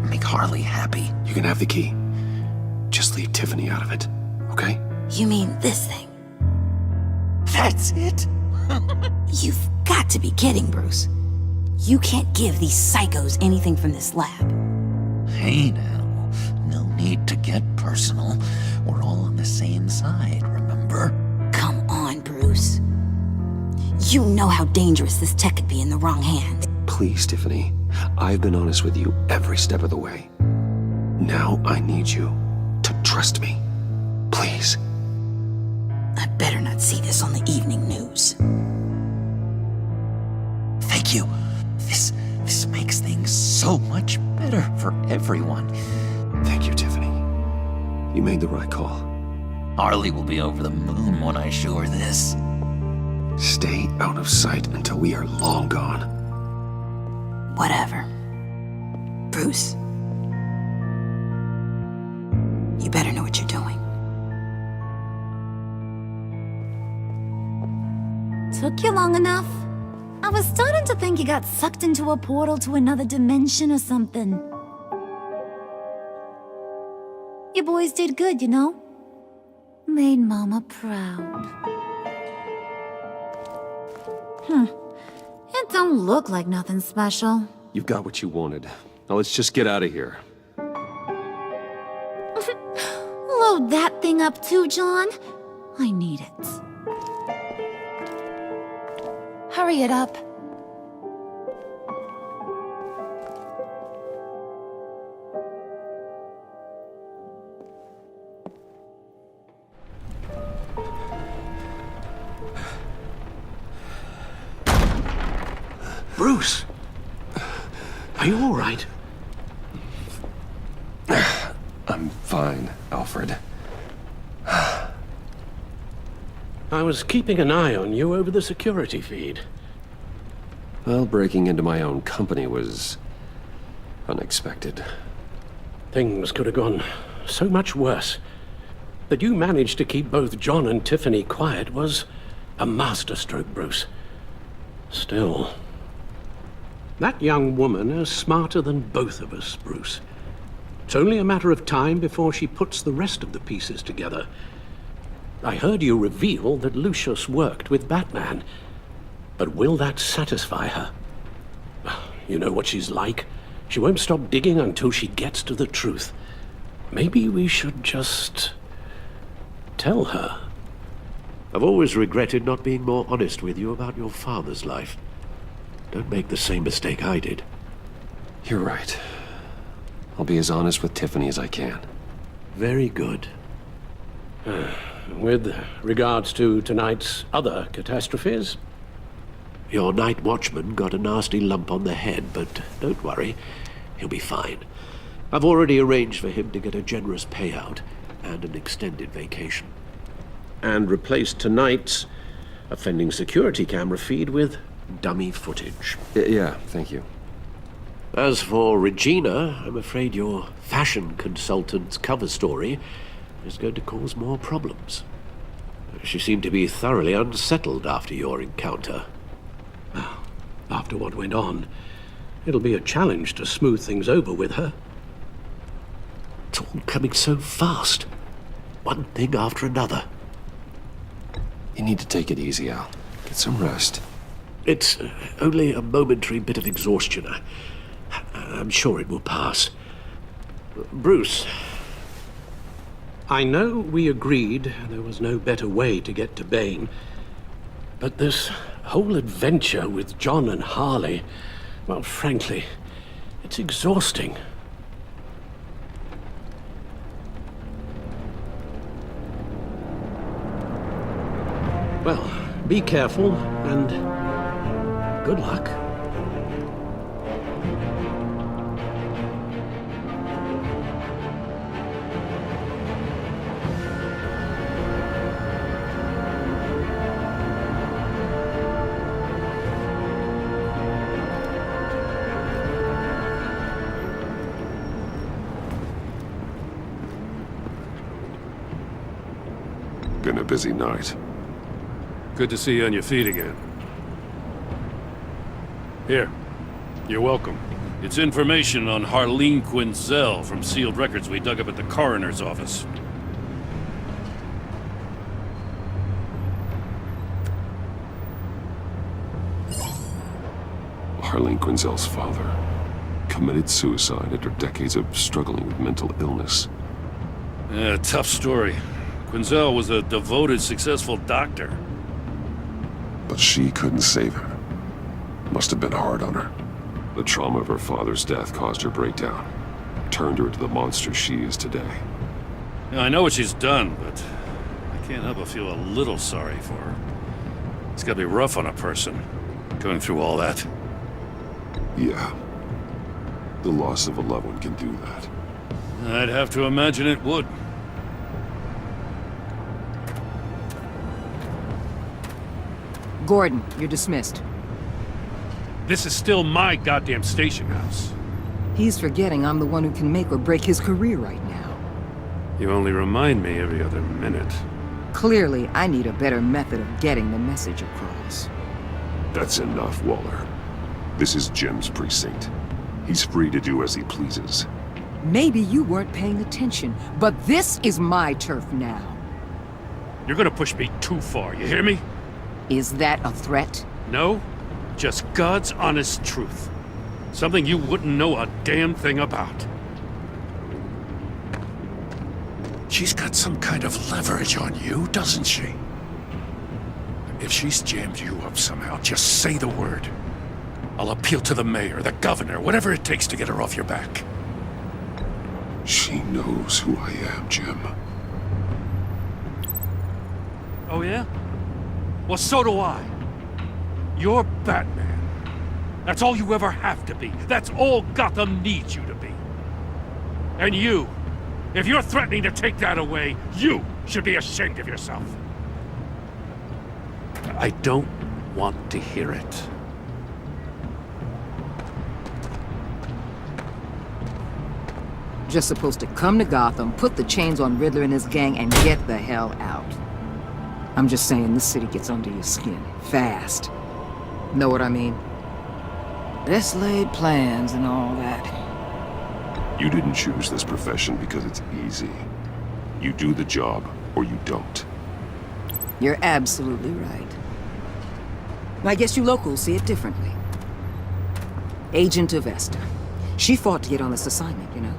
make Harley happy. You can have the key. Just leave Tiffany out of it, okay? You mean this thing? That's it? You've got to be kidding, Bruce. You can't give these psychos anything from this lab. Hey now, no need to get personal. We're all on the same side, remember? Come on, Bruce. You know how dangerous this tech could be in the wrong hands. Please, Tiffany. I've been honest with you every step of the way. Now I need you to trust me. Please. I better not see this on the evening news. Thank you. This makes things so much better for everyone. Thank you, Tiffany. You made the right call. Harley will be over the moon when I show her this. Stay out of sight until we are long gone. Whatever. Bruce. You better know what what you're doing. Took you long enough? I was starting to think you got sucked into a portal to another dimension or something. You boys did good, you know? Made Mama proud. It don't look like nothing special. You've got what you wanted. Now let's just get out of here. Load that thing up too, John. I need it. Hurry it up. Bruce! Are you all right? I'm fine, Alfred. I was keeping an eye on you over the security feed. Well, breaking into my own company was unexpected. Things could have gone so much worse. That you managed to keep both John and Tiffany quiet was a masterstroke, Bruce. Still, that young woman is smarter than both of us, Bruce. It's only a matter of time before she puts the rest of the pieces together. I heard you reveal that Lucius worked with Batman. But will that satisfy her? You know what she's like. She won't stop digging until she gets to the truth. Maybe we should just tell her. I've always regretted not being more honest with you about your father's life. Don't make the same mistake I did. You're right. I'll be as honest with Tiffany as I can. Very good. With regards to tonight's other catastrophes? Your night watchman got a nasty lump on the head, but don't worry. He'll be fine. I've already arranged for him to get a generous payout and an extended vacation. And replaced tonight's offending security camera feed with dummy footage. Yeah, thank you. As for Regina, I'm afraid your fashion consultant's cover story is going to cause more problems. She seemed to be thoroughly unsettled after your encounter. After what went on, it'll be a challenge to smooth things over with her. It's all coming so fast. One thing after another. You need to take it easy, Al. Get some rest. It's only a momentary bit of exhaustion. I'm sure it will pass. Bruce. I know we agreed there was no better way to get to Bane, but this whole adventure with John and Harley, well, frankly, it's exhausting. Well, be careful, and good luck. Been a busy night. Good to see you on your feet again. Here. You're welcome. It's information on Harleen Quinzel from sealed records we dug up at the coroner's office. Harleen Quinzel's father committed suicide after decades of struggling with mental illness. Yeah, tough story. Quinzel was a devoted, successful doctor. But she couldn't save him. Must have been hard on her. The trauma of her father's death caused her breakdown. Turned her into the monster she is today. Yeah, I know what she's done, but I can't help but feel a little sorry for her. It's gotta be rough on a person, going through all that. Yeah. The loss of a loved one can do that. I'd have to imagine it would. Gordon, you're dismissed. This is still my goddamn station house. He's forgetting I'm the one who can make or break his career right now. You only remind me every other minute. Clearly, I need a better method of getting the message across. That's enough, Waller. This is Jim's precinct. He's free to do as he pleases. Maybe you weren't paying attention, but this is my turf now. You're gonna push me too far, you hear me? Is that a threat? No, just God's honest truth. Something you wouldn't know a damn thing about. She's got some kind of leverage on you, doesn't she? If she's jammed you up somehow, just say the word. I'll appeal to the mayor, the governor, whatever it takes to get her off your back. She knows who I am, Jim. Oh yeah? Well, so do I. You're Batman. That's all you ever have to be. That's all Gotham needs you to be. And you, if you're threatening to take that away, you should be ashamed of yourself. I don't want to hear it. Just supposed to come to Gotham, put the chains on Riddler and his gang, and get the hell out. I'm just saying, this city gets under your skin. Fast. Know what I mean? Best laid plans and all that. You didn't choose this profession because it's easy. You do the job, or you don't. You're absolutely right. I guess you locals see it differently. Agent Avesta. She fought to get on this assignment, you know?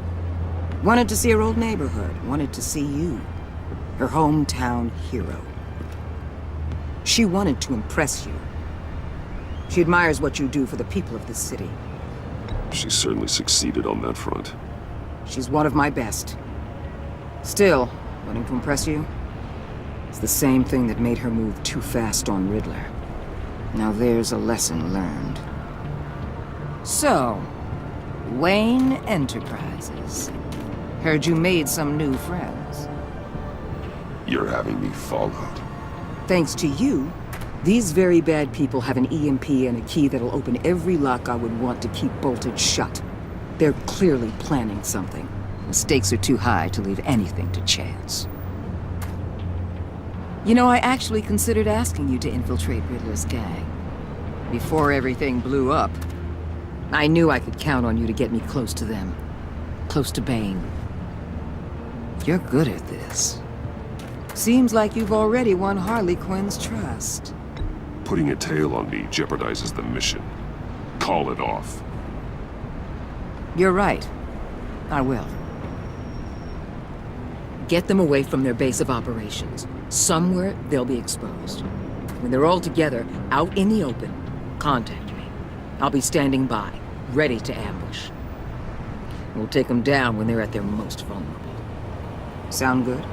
Wanted to see her old neighborhood. Wanted to see you. Her hometown hero. She wanted to impress you. She admires what you do for the people of this city. She certainly succeeded on that front. She's one of my best. Still, wanting to impress you? It's the same thing that made her move too fast on Riddler. Now there's a lesson learned. So, Wayne Enterprises. Heard you made some new friends. You're having me followed. Thanks to you, these very bad people have an EMP and a key that'll open every lock I would want to keep bolted shut. They're clearly planning something. The stakes are too high to leave anything to chance. You know, I actually considered asking you to infiltrate Riddler's gang. Before everything blew up, I knew I could count on you to get me close to them. Close to Bane. You're good at this. Seems like you've already won Harley Quinn's trust. Putting a tail on me jeopardizes the mission. Call it off. You're right. I will. Get them away from their base of operations. Somewhere they'll be exposed. When they're all together, out in the open, contact me. I'll be standing by, ready to ambush. We'll take them down when they're at their most vulnerable. Sound good?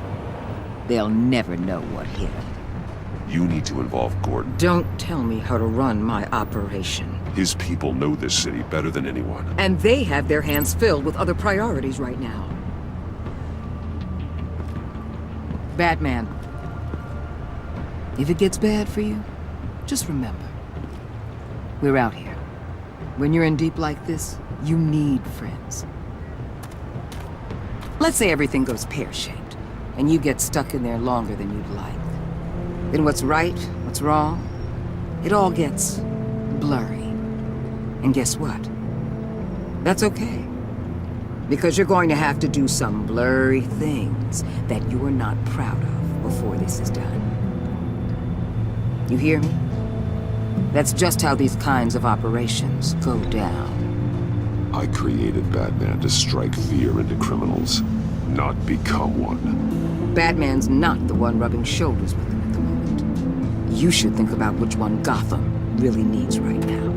They'll never know what hit them. You need to involve Gordon. Don't tell me how to run my operation. His people know this city better than anyone. And they have their hands filled with other priorities right now. Batman. If it gets bad for you, just remember. We're out here. When you're in deep like this, you need friends. Let's say everything goes pear-shaped, and you get stuck in there longer than you'd like. Then what's right, what's wrong, it all gets blurry. And guess what? That's okay. Because you're going to have to do some blurry things that you're not proud of before this is done. You hear me? That's just how these kinds of operations go down. I created Batman to strike fear into criminals, not become one. Batman's not the one rubbing shoulders with them at the moment. You should think about which one Gotham really needs right now.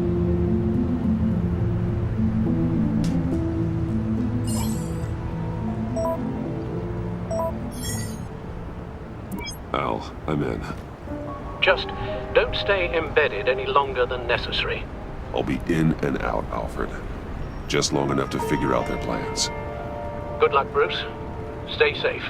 Al, I'm in. Just don't stay embedded any longer than necessary. I'll be in and out, Alfred. Just long enough to figure out their plans. Good luck, Bruce. Stay safe.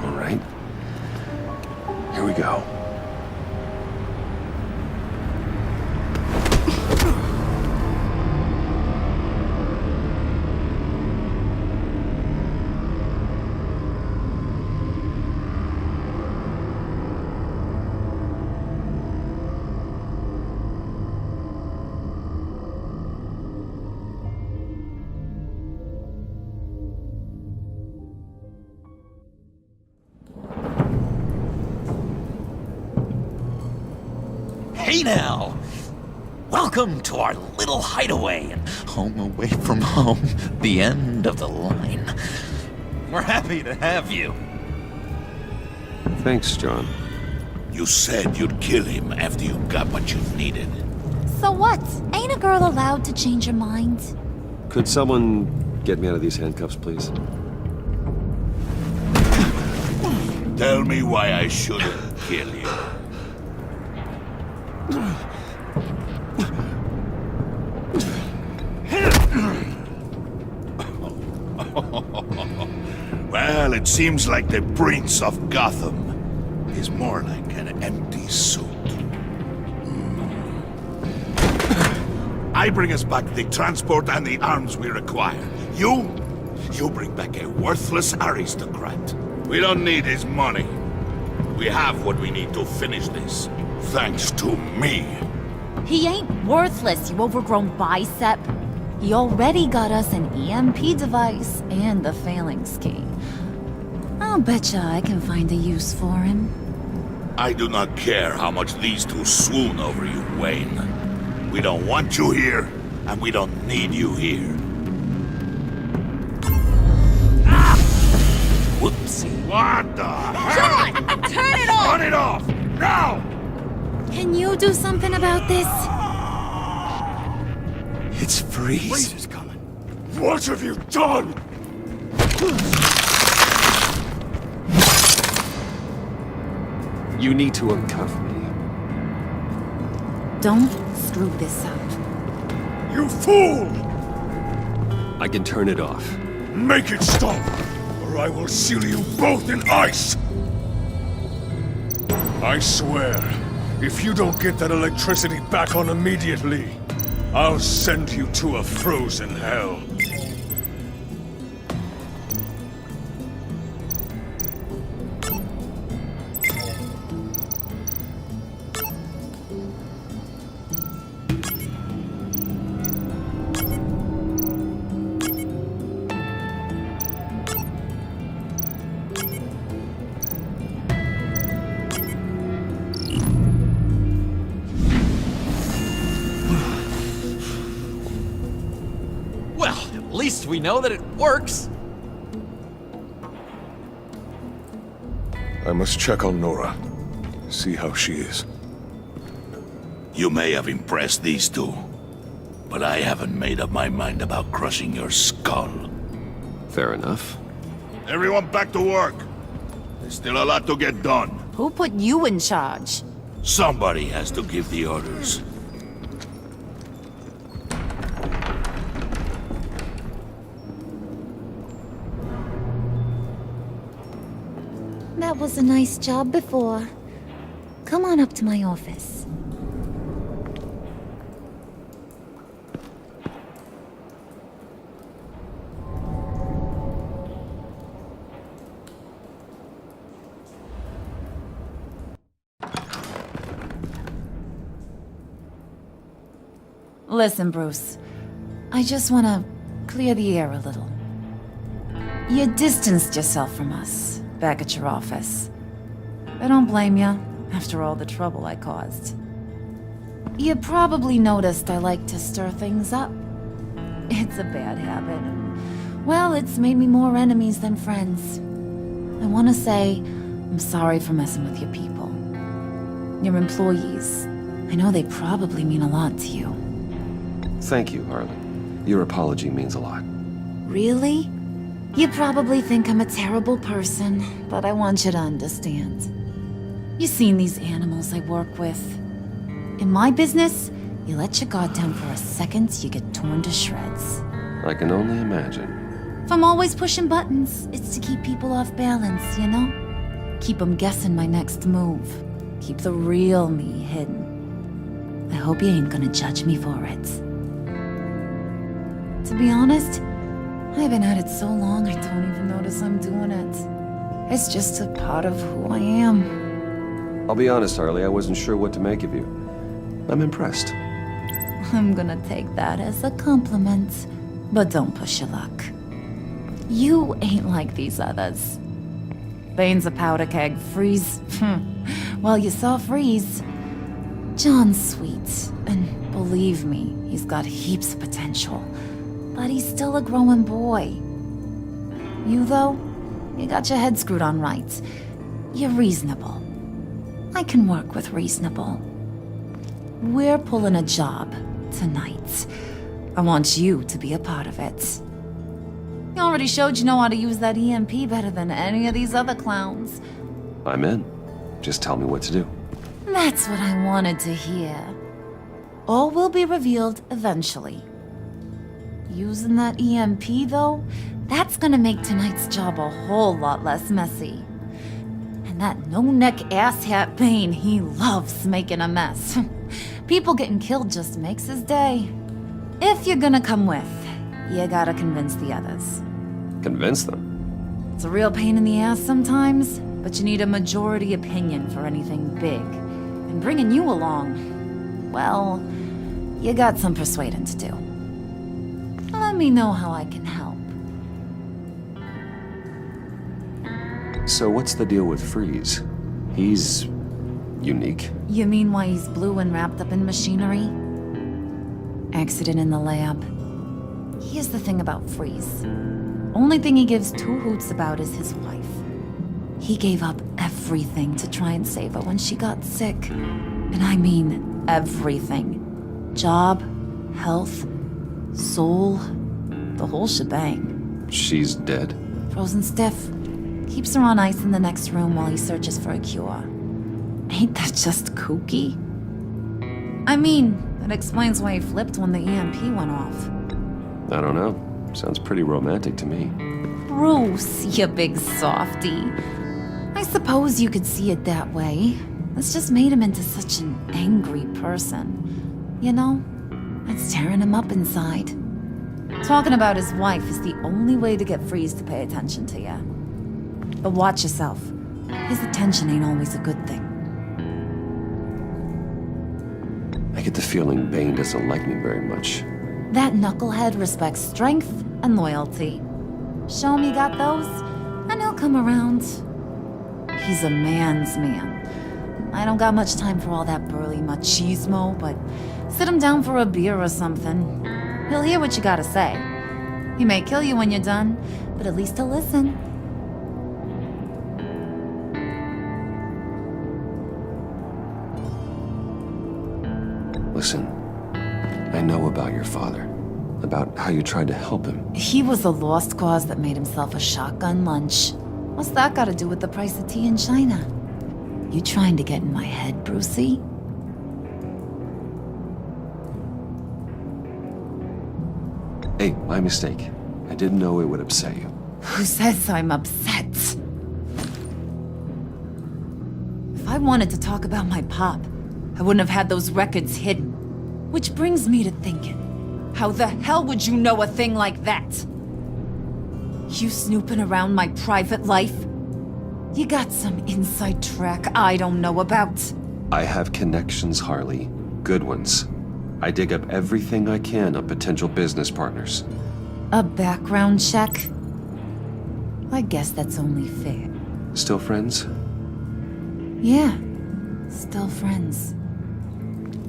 All right. Here we go. Hey now! Welcome to our little hideaway and home away from home, the end of the line. We're happy to have you. Thanks, John. You said you'd kill him after you got what you needed. So what? Ain't a girl allowed to change her mind? Could someone get me out of these handcuffs, please? Tell me why I shouldn't kill you. Well, it seems like the Prince of Gotham is more like an empty suit. I bring us back the transport and the arms we require. You bring back a worthless aristocrat. We don't need his money. We have what we need to finish this, thanks to me. He ain't worthless, you overgrown bicep. He already got us an EMP device and the phalanx key. I'll betcha I can find a use for him. I do not care how much these two swoon over you, Wayne. We don't want you here, and we don't need you here. Whoopsie. What the hell? John! Turn it off! Turn it off! Now! Can you do something about this? It's Freeze. Freeze is coming. What have you done? You need to uncuff me. Don't screw this up. You fool! I can turn it off. Make it stop, or I will seal you both in ice! I swear, if you don't get that electricity back on immediately, I'll send you to a frozen hell. At least we know that it works. I must check on Nora. See how she is. You may have impressed these two, but I haven't made up my mind about crushing your skull. Fair enough. Everyone back to work. There's still a lot to get done. Who put you in charge? Somebody has to give the orders. That was a nice job before. Come on up to my office. Listen, Bruce. I just want to clear the air a little. You distanced yourself from us back at your office. I don't blame you, after all the trouble I caused. You probably noticed I like to stir things up. It's a bad habit. Well, it's made me more enemies than friends. I want to say I'm sorry for messing with your people. Your employees. I know they probably mean a lot to you. Thank you, Harley. Your apology means a lot. Really? You probably think I'm a terrible person, but I want you to understand. You've seen these animals I work with. In my business, you let your guard down for a second, you get torn to shreds. I can only imagine. If I'm always pushing buttons, it's to keep people off balance, you know? Keep them guessing my next move. Keep the real me hidden. I hope you ain't gonna judge me for it. To be honest, I've been at it so long I don't even notice I'm doing it. It's just a part of who I am. I'll be honest, Harley, I wasn't sure what to make of you. I'm impressed. I'm gonna take that as a compliment, but don't push your luck. You ain't like these others. Bane's a powder keg, Freeze. Well, you saw Freeze. John's sweet, and believe me, he's got heaps of potential. But he's still a growing boy. You, though, you got your head screwed on right. You're reasonable. I can work with reasonable. We're pulling a job tonight. I want you to be a part of it. You already showed you know how to use that EMP better than any of these other clowns. I'm in. Just tell me what to do. That's what I wanted to hear. All will be revealed eventually. Using that EMP, though, that's gonna make tonight's job a whole lot less messy. And that no-neck asshat Bane, he loves making a mess. People getting killed just makes his day. If you're gonna come with, you gotta convince the others. Convince them? It's a real pain in the ass sometimes, but you need a majority opinion for anything big. And bringing you along, well, you got some persuading to do. Let me know how I can help. So what's the deal with Freeze? He's unique. You mean why he's blue and wrapped up in machinery? Accident in the lab. Here's the thing about Freeze. Only thing he gives two hoots about is his wife. He gave up everything to try and save her when she got sick. And I mean everything. Job, health, soul, the whole shebang. She's dead? Frozen stiff. Keeps her on ice in the next room while he searches for a cure. Ain't that just kooky? I mean, it explains why he flipped when the EMP went off. I don't know. Sounds pretty romantic to me. Bruce, you big softy. I suppose you could see it that way. It's just made him into such an angry person. You know, it's tearing him up inside. Talking about his wife is the only way to get Freeze to pay attention to you. But watch yourself. His attention ain't always a good thing. I get the feeling Bane doesn't like me very much. That knucklehead respects strength and loyalty. Show him you got those, and he'll come around. He's a man's man. I don't got much time for all that burly machismo, but sit him down for a beer or something. He'll hear what you gotta say. He may kill you when you're done, but at least he'll listen. Listen, I know about your father. About how you tried to help him. He was a lost cause that made himself a shotgun lunch. What's that got to do with the price of tea in China? You trying to get in my head, Brucey? Hey, my mistake. I didn't know it would upset you. Who says I'm upset? If I wanted to talk about my pop, I wouldn't have had those records hidden. Which brings me to thinking, how the hell would you know a thing like that? You snooping around my private life? You got some inside track I don't know about. I have connections, Harley. Good ones. I dig up everything I can on potential business partners. A background check? I guess that's only fair. Still friends? Yeah, still friends.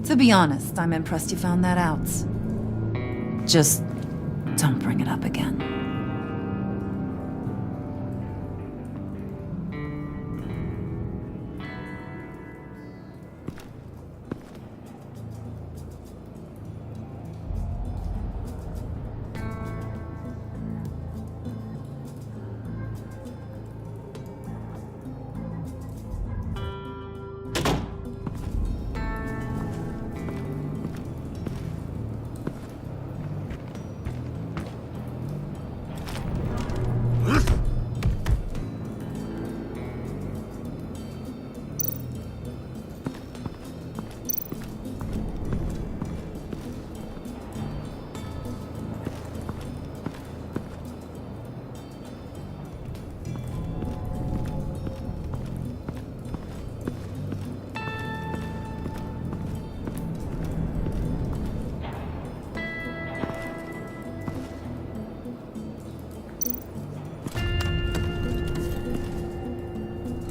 To be honest, I'm impressed you found that out. Just don't bring it up again.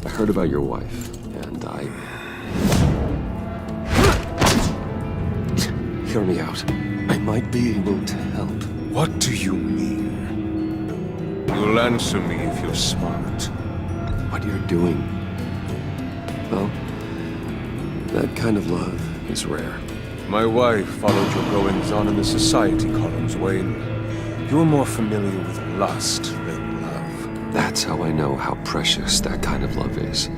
I heard about your wife, and Hear me out. I might be able to help. What do you mean? You'll answer me if you're smart. What you're doing, well, that kind of love is rare. My wife followed your goings-on in the society columns, Wayne. You're more familiar with lust than love. That's how I know how precious that kind of love is.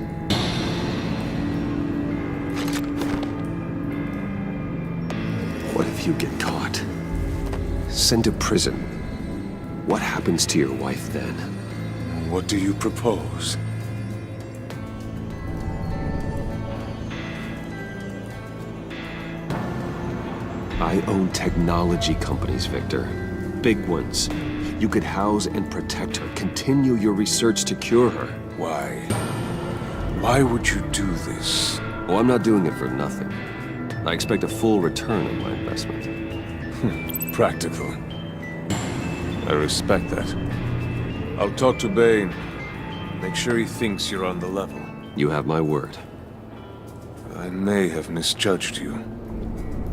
What if you get caught? Sent to prison? What happens to your wife then? What do you propose? I own technology companies, Victor. Big ones. You could house and protect her, continue your research to cure her. Why? Why would you do this? Oh, I'm not doing it for nothing. I expect a full return on my investment. Practical. I respect that. I'll talk to Bane. Make sure he thinks you're on the level. You have my word. I may have misjudged you.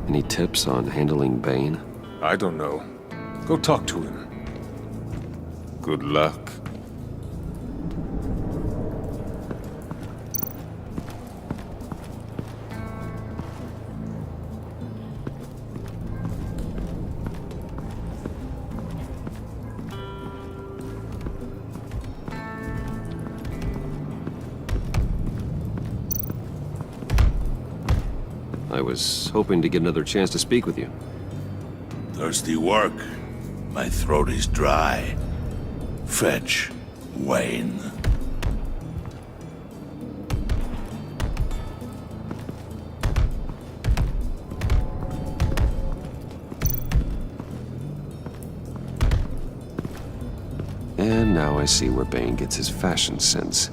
Any tips on handling Bane? I don't know. Go talk to him. Good luck. I was hoping to get another chance to speak with you. Thirsty work. My throat is dry. Fetch, Wayne. And now I see where Bane gets his fashion sense.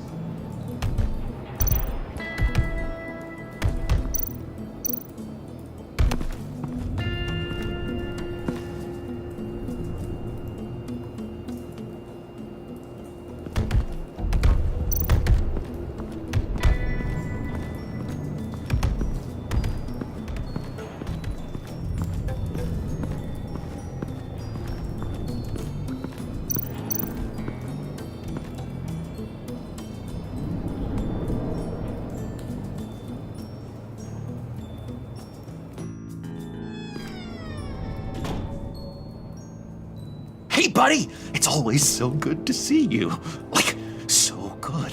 Hey, buddy! It's always so good to see you. Like, so good.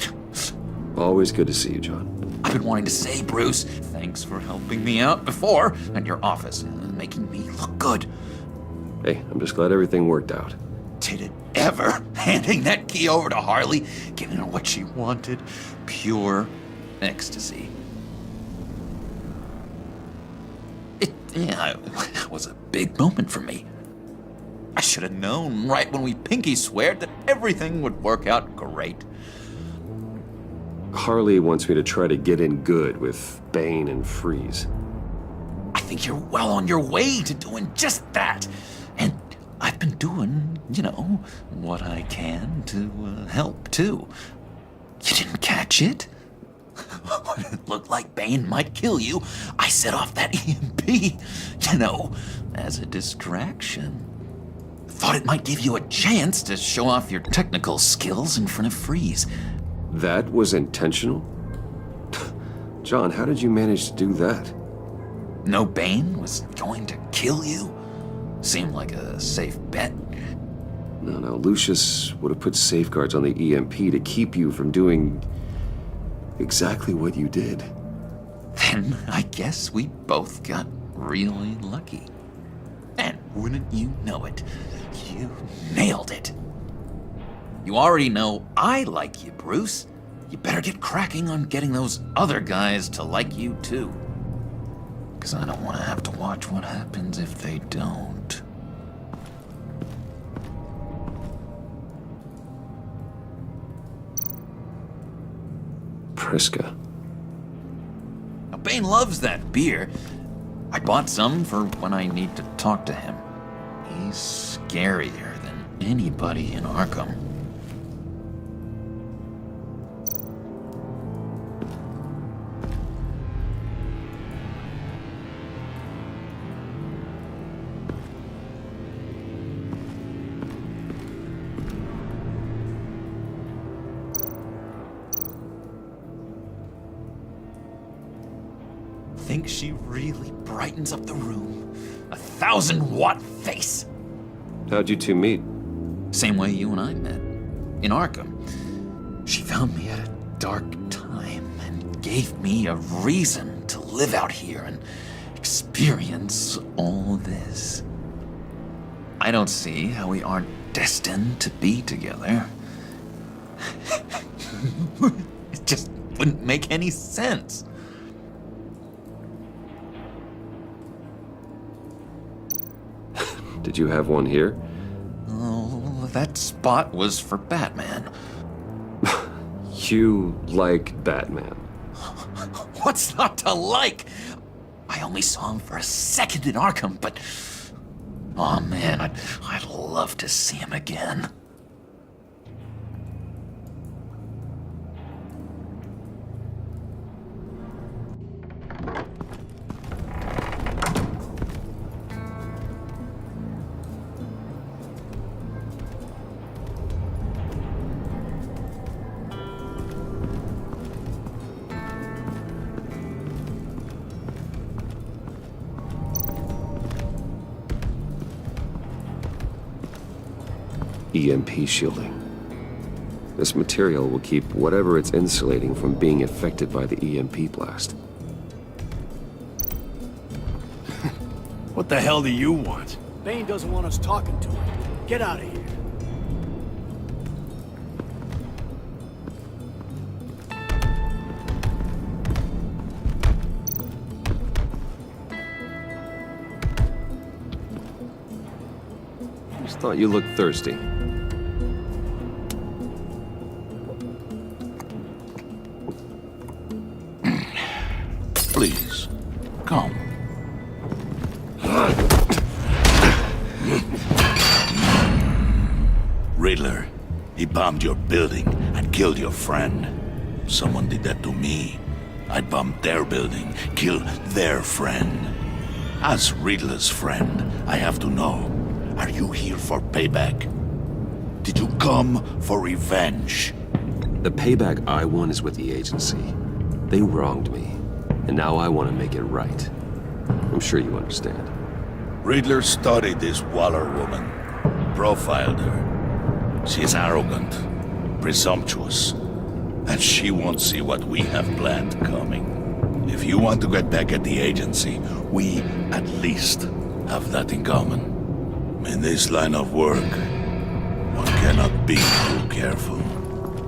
Always good to see you, John. I've been wanting to say, Bruce, thanks for helping me out before at your office and making me look good. Hey, I'm just glad everything worked out. Did it ever? Handing that key over to Harley, giving her what she wanted. Pure ecstasy. It was a big moment for me. I should have known right when we pinky sweared that everything would work out great. Harley wants me to try to get in good with Bane and Freeze. I think you're well on your way to doing just that. And I've been doing, what I can to help, too. You didn't catch it? When it looked like Bane might kill you, I set off that EMP, as a distraction. Thought it might give you a chance to show off your technical skills in front of Freeze. That was intentional? John, how did you manage to do that? No Bane was going to kill you? Seemed like a safe bet. No, Lucius would have put safeguards on the EMP to keep you from doing exactly what you did. Then I guess we both got really lucky. And wouldn't you know it, you nailed it. You already know I like you, Bruce. You better get cracking on getting those other guys to like you, too. 'Cause I don't want to have to watch what happens if they don't. Priska. Now, Bane loves that beer. I bought some for when I need to talk to him. He's scarier than anybody in Arkham. think she really brightens up the room? 1,000-watt face! How'd you two meet? Same way you and I met. In Arkham. She found me at a dark time and gave me a reason to live out here and experience all this. I don't see how we aren't destined to be together. It just wouldn't make any sense. Did you have one here? Oh, that spot was for Batman. You like Batman? What's not to like? I only saw him for a second in Arkham, but... oh man, I'd love to see him again. EMP shielding. This material will keep whatever it's insulating from being affected by the EMP blast. What the hell do you want? Bane doesn't want us talking to him. Get out of here. Just thought you looked thirsty. Please, come. Riddler, he bombed your building and killed your friend. Someone did that to me. I'd bomb their building, kill their friend. As Riddler's friend, I have to know, are you here for payback? Did you come for revenge? The payback I want is with the agency. They wronged me, and now I want to make it right. I'm sure you understand. Riddler studied this Waller woman, profiled her. She is arrogant, presumptuous, and she won't see what we have planned coming. If you want to get back at the agency, we at least have that in common. In this line of work, one cannot be too careful.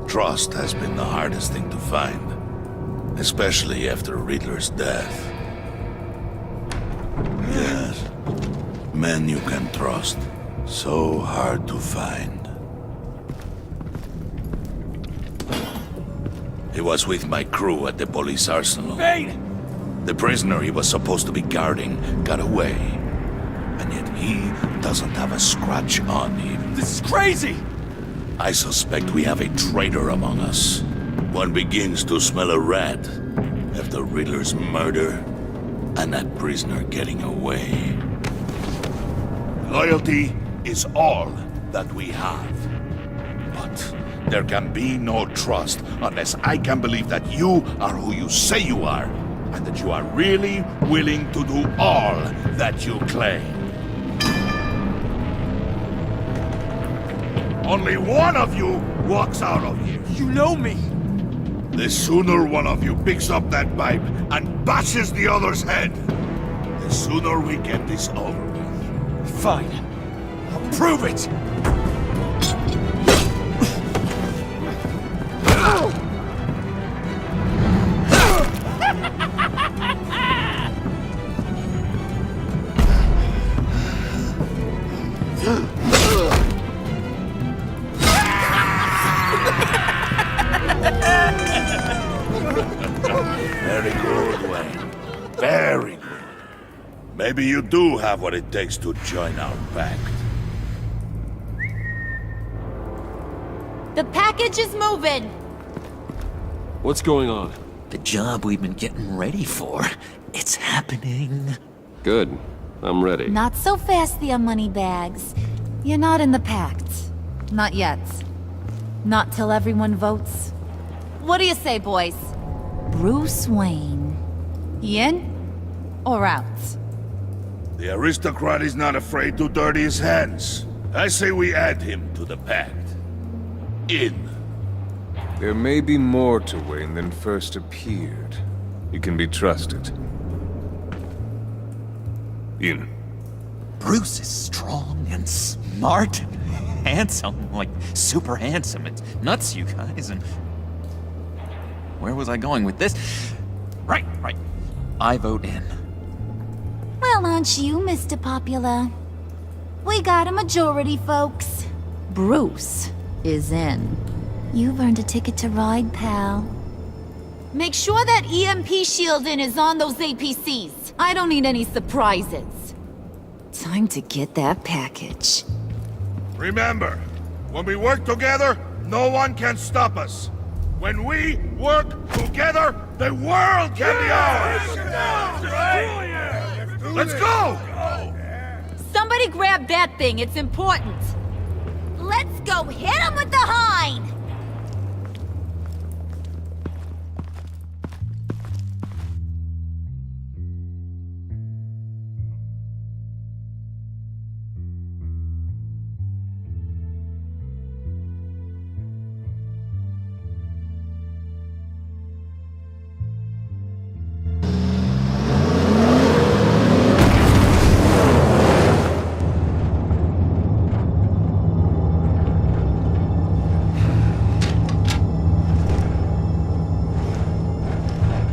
Trust has been the hardest thing to find, especially after Riddler's death. Yes, men you can trust, so hard to find. He was with my crew at the police arsenal. Bane! The prisoner he was supposed to be guarding got away. And yet he doesn't have a scratch on him. This is crazy! I suspect we have a traitor among us. One begins to smell a rat after Riddler's murder and that prisoner getting away. Loyalty is all that we have. But there can be no trust unless I can believe that you are who you say you are, and that you are really willing to do all that you claim. Only one of you walks out of here. You know me! The sooner one of you picks up that pipe and bashes the other's head, the sooner we get this over with. Fine. I'll prove it! Very good, Wayne. Very good. Maybe you do have what it takes to join our pact. The package is moving. What's going on? The job we've been getting ready for. It's happening. Good. I'm ready. Not so fast, the Moneybags. You're not in the Pact. Not yet. Not till everyone votes. What do you say, boys? Bruce Wayne. You in? or out? The aristocrat is not afraid to dirty his hands. I say we add him to the Pact. In. There may be more to Wayne than first appeared. He can be trusted. In. Bruce is strong and smart and handsome, like super handsome. It's nuts, you guys, and... Where was I going with this? Right. I vote in. Well, aren't you, Mr. Popular? We got a majority, folks. Bruce is in. You've earned a ticket to ride, pal. Make sure that EMP shielding is on those APCs. I don't need any surprises. Time to get that package. Remember, when we work together, no one can stop us. When we work together, the world can be ours! Let's go! Somebody grab that thing, it's important. Let's go hit him with the hind!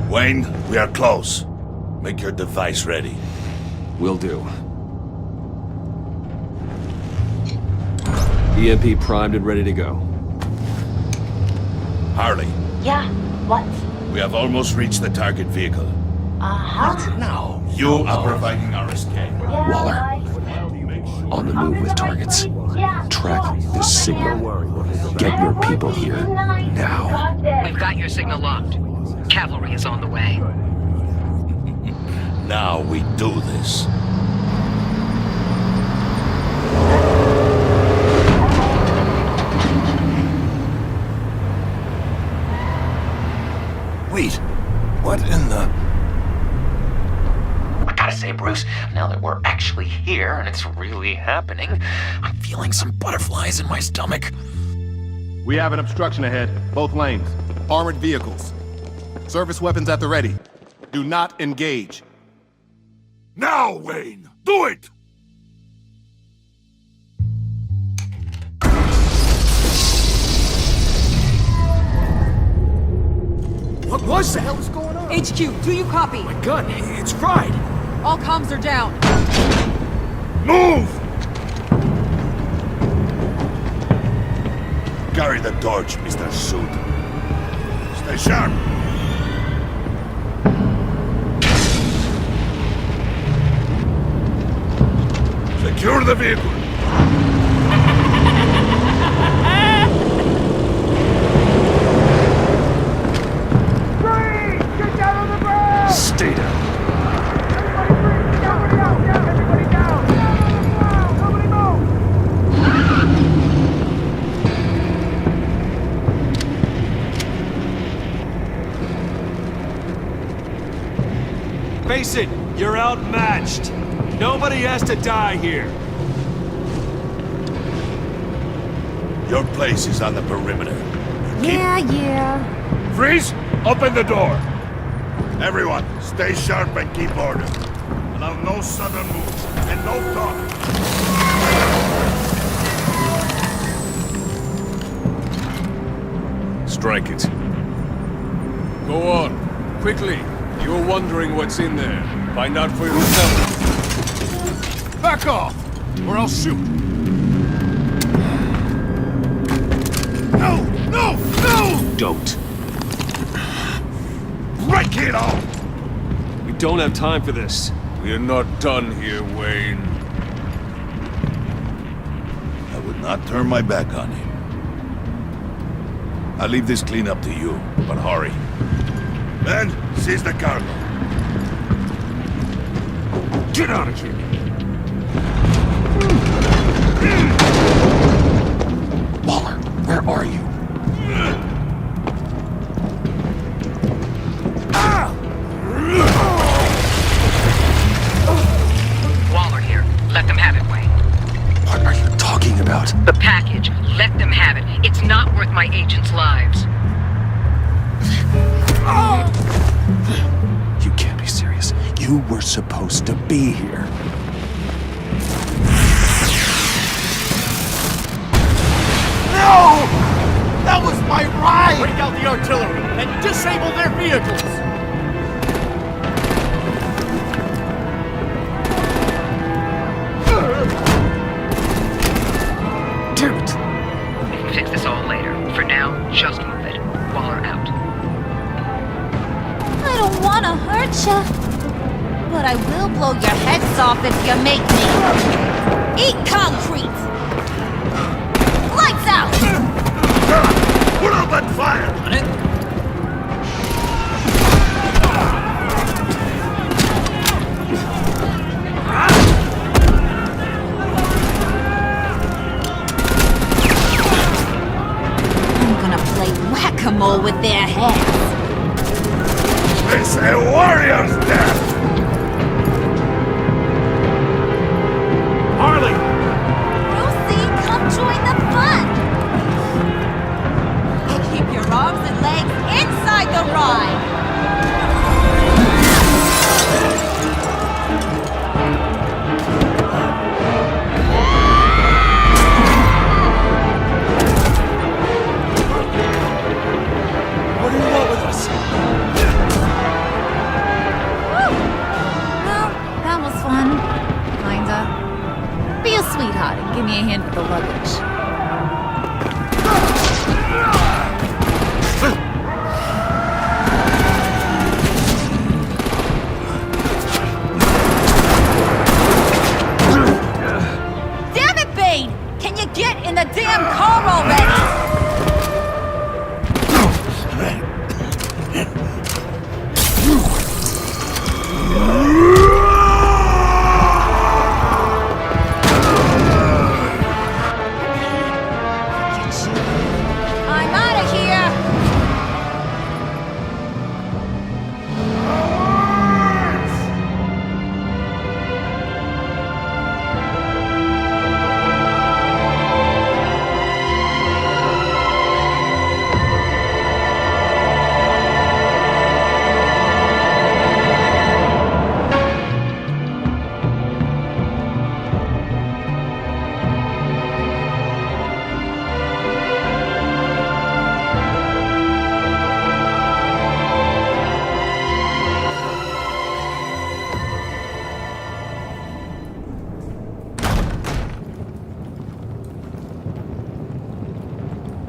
Wayne, we are close. Make your device ready. Will do. EMP primed and ready to go. Harley, Yeah, what? we have almost reached the target vehicle. Uh-huh. Now, you are providing our escape. Waller, on the move with targets. Track this signal. Get your people here, now. We've got your signal locked. Cavalry is on the way. Now we do this. Wait, what in the... I gotta say, Bruce, now that we're actually here and it's really happening, I'm feeling some butterflies in my stomach. We have an obstruction ahead, both lanes. Armored vehicles. Service weapons at the ready. Do not engage. Now, Wayne! Do it! What was that? What the hell is going on? HQ, do you copy? My gun, it's fried. All comms are down. Move! Carry the torch, Mr. Suit. Stay sharp. Secure the vehicle. Stay down. Face it, you're outmatched. Nobody has to die here. Your place is on the perimeter. Yeah. Freeze! Open the door! Everyone, stay sharp and keep order. Allow no sudden moves, and no talk. Strike it. Go on. Quickly. You're wondering what's in there. Find out for yourself. Back off, or I'll shoot. No! No! No! Don't. Break it off! We don't have time for this. We're not done here, Wayne. I would not turn my back on him. I'll leave this clean up to you, but hurry. Men, seize the cargo. Get out of here! Waller, where are you? my agents' lives. You can't be serious. You were supposed to be here. No! That was my ride! Break out the artillery and disable their vehicles! We can fix this all later. For now, just move it. Waller out. I don't want to hurt ya, but I will blow your heads off if you make me. Eat concrete! Lights out! Put out that fire! I'm gonna play whack-a-mole with their heads. It's a warrior's death! Harley! Lucy, come join the fun! Keep your arms and legs inside the ride! What do you want with us? Well, that was fun. Kinda. Be a sweetheart and give me a hand with the luggage. Damn it, Bane! Can you get in the damn car already? I'm out of here!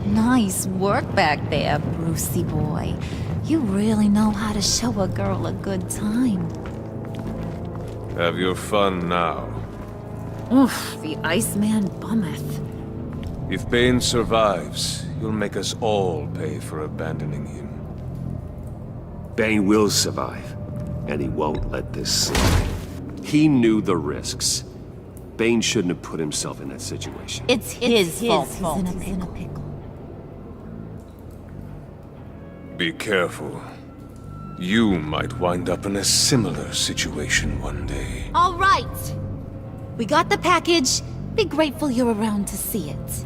Nice work back there, Brucey boy. You really know how to show a girl a good time. Have your fun now. Oof, the Iceman bummeth. If Bane survives, you'll make us all pay for abandoning him. Bane will survive, and he won't let this slide. He knew the risks. Bane shouldn't have put himself in that situation. It's his fault he's in a pickle. Be careful. You might wind up in a similar situation one day. All right. We got the package. Be grateful you're around to see it.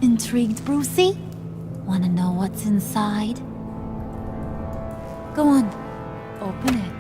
Intrigued, Brucey? Wanna know what's inside? Go on. Open it.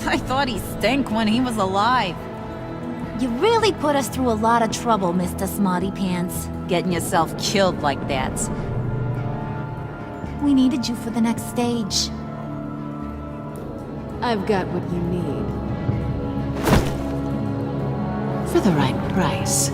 I thought he stank when he was alive. You really put us through a lot of trouble, Mr. Smarty Pants, getting yourself killed like that. We needed you for the next stage. I've got what you need. For the right price.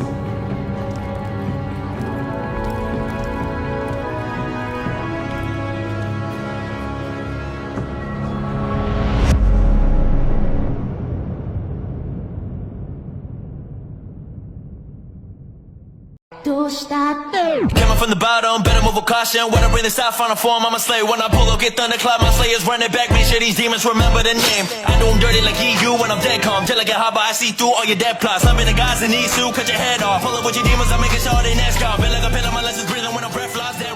Coming from the bottom, better move with caution. When I bring this out, final form, I'm a slave. When I pull up, get thunderclap, my slayers running back. Make sure these demons remember the name. I do them dirty like EU when I'm dead calm. Till I get hot, but I see through all your dead plots. I'm in the guys in these two, cut your head off. Pull up with your demons, I'm making sure they next gone. Feel like a pin on my lenses, breathing when I'm breath lost.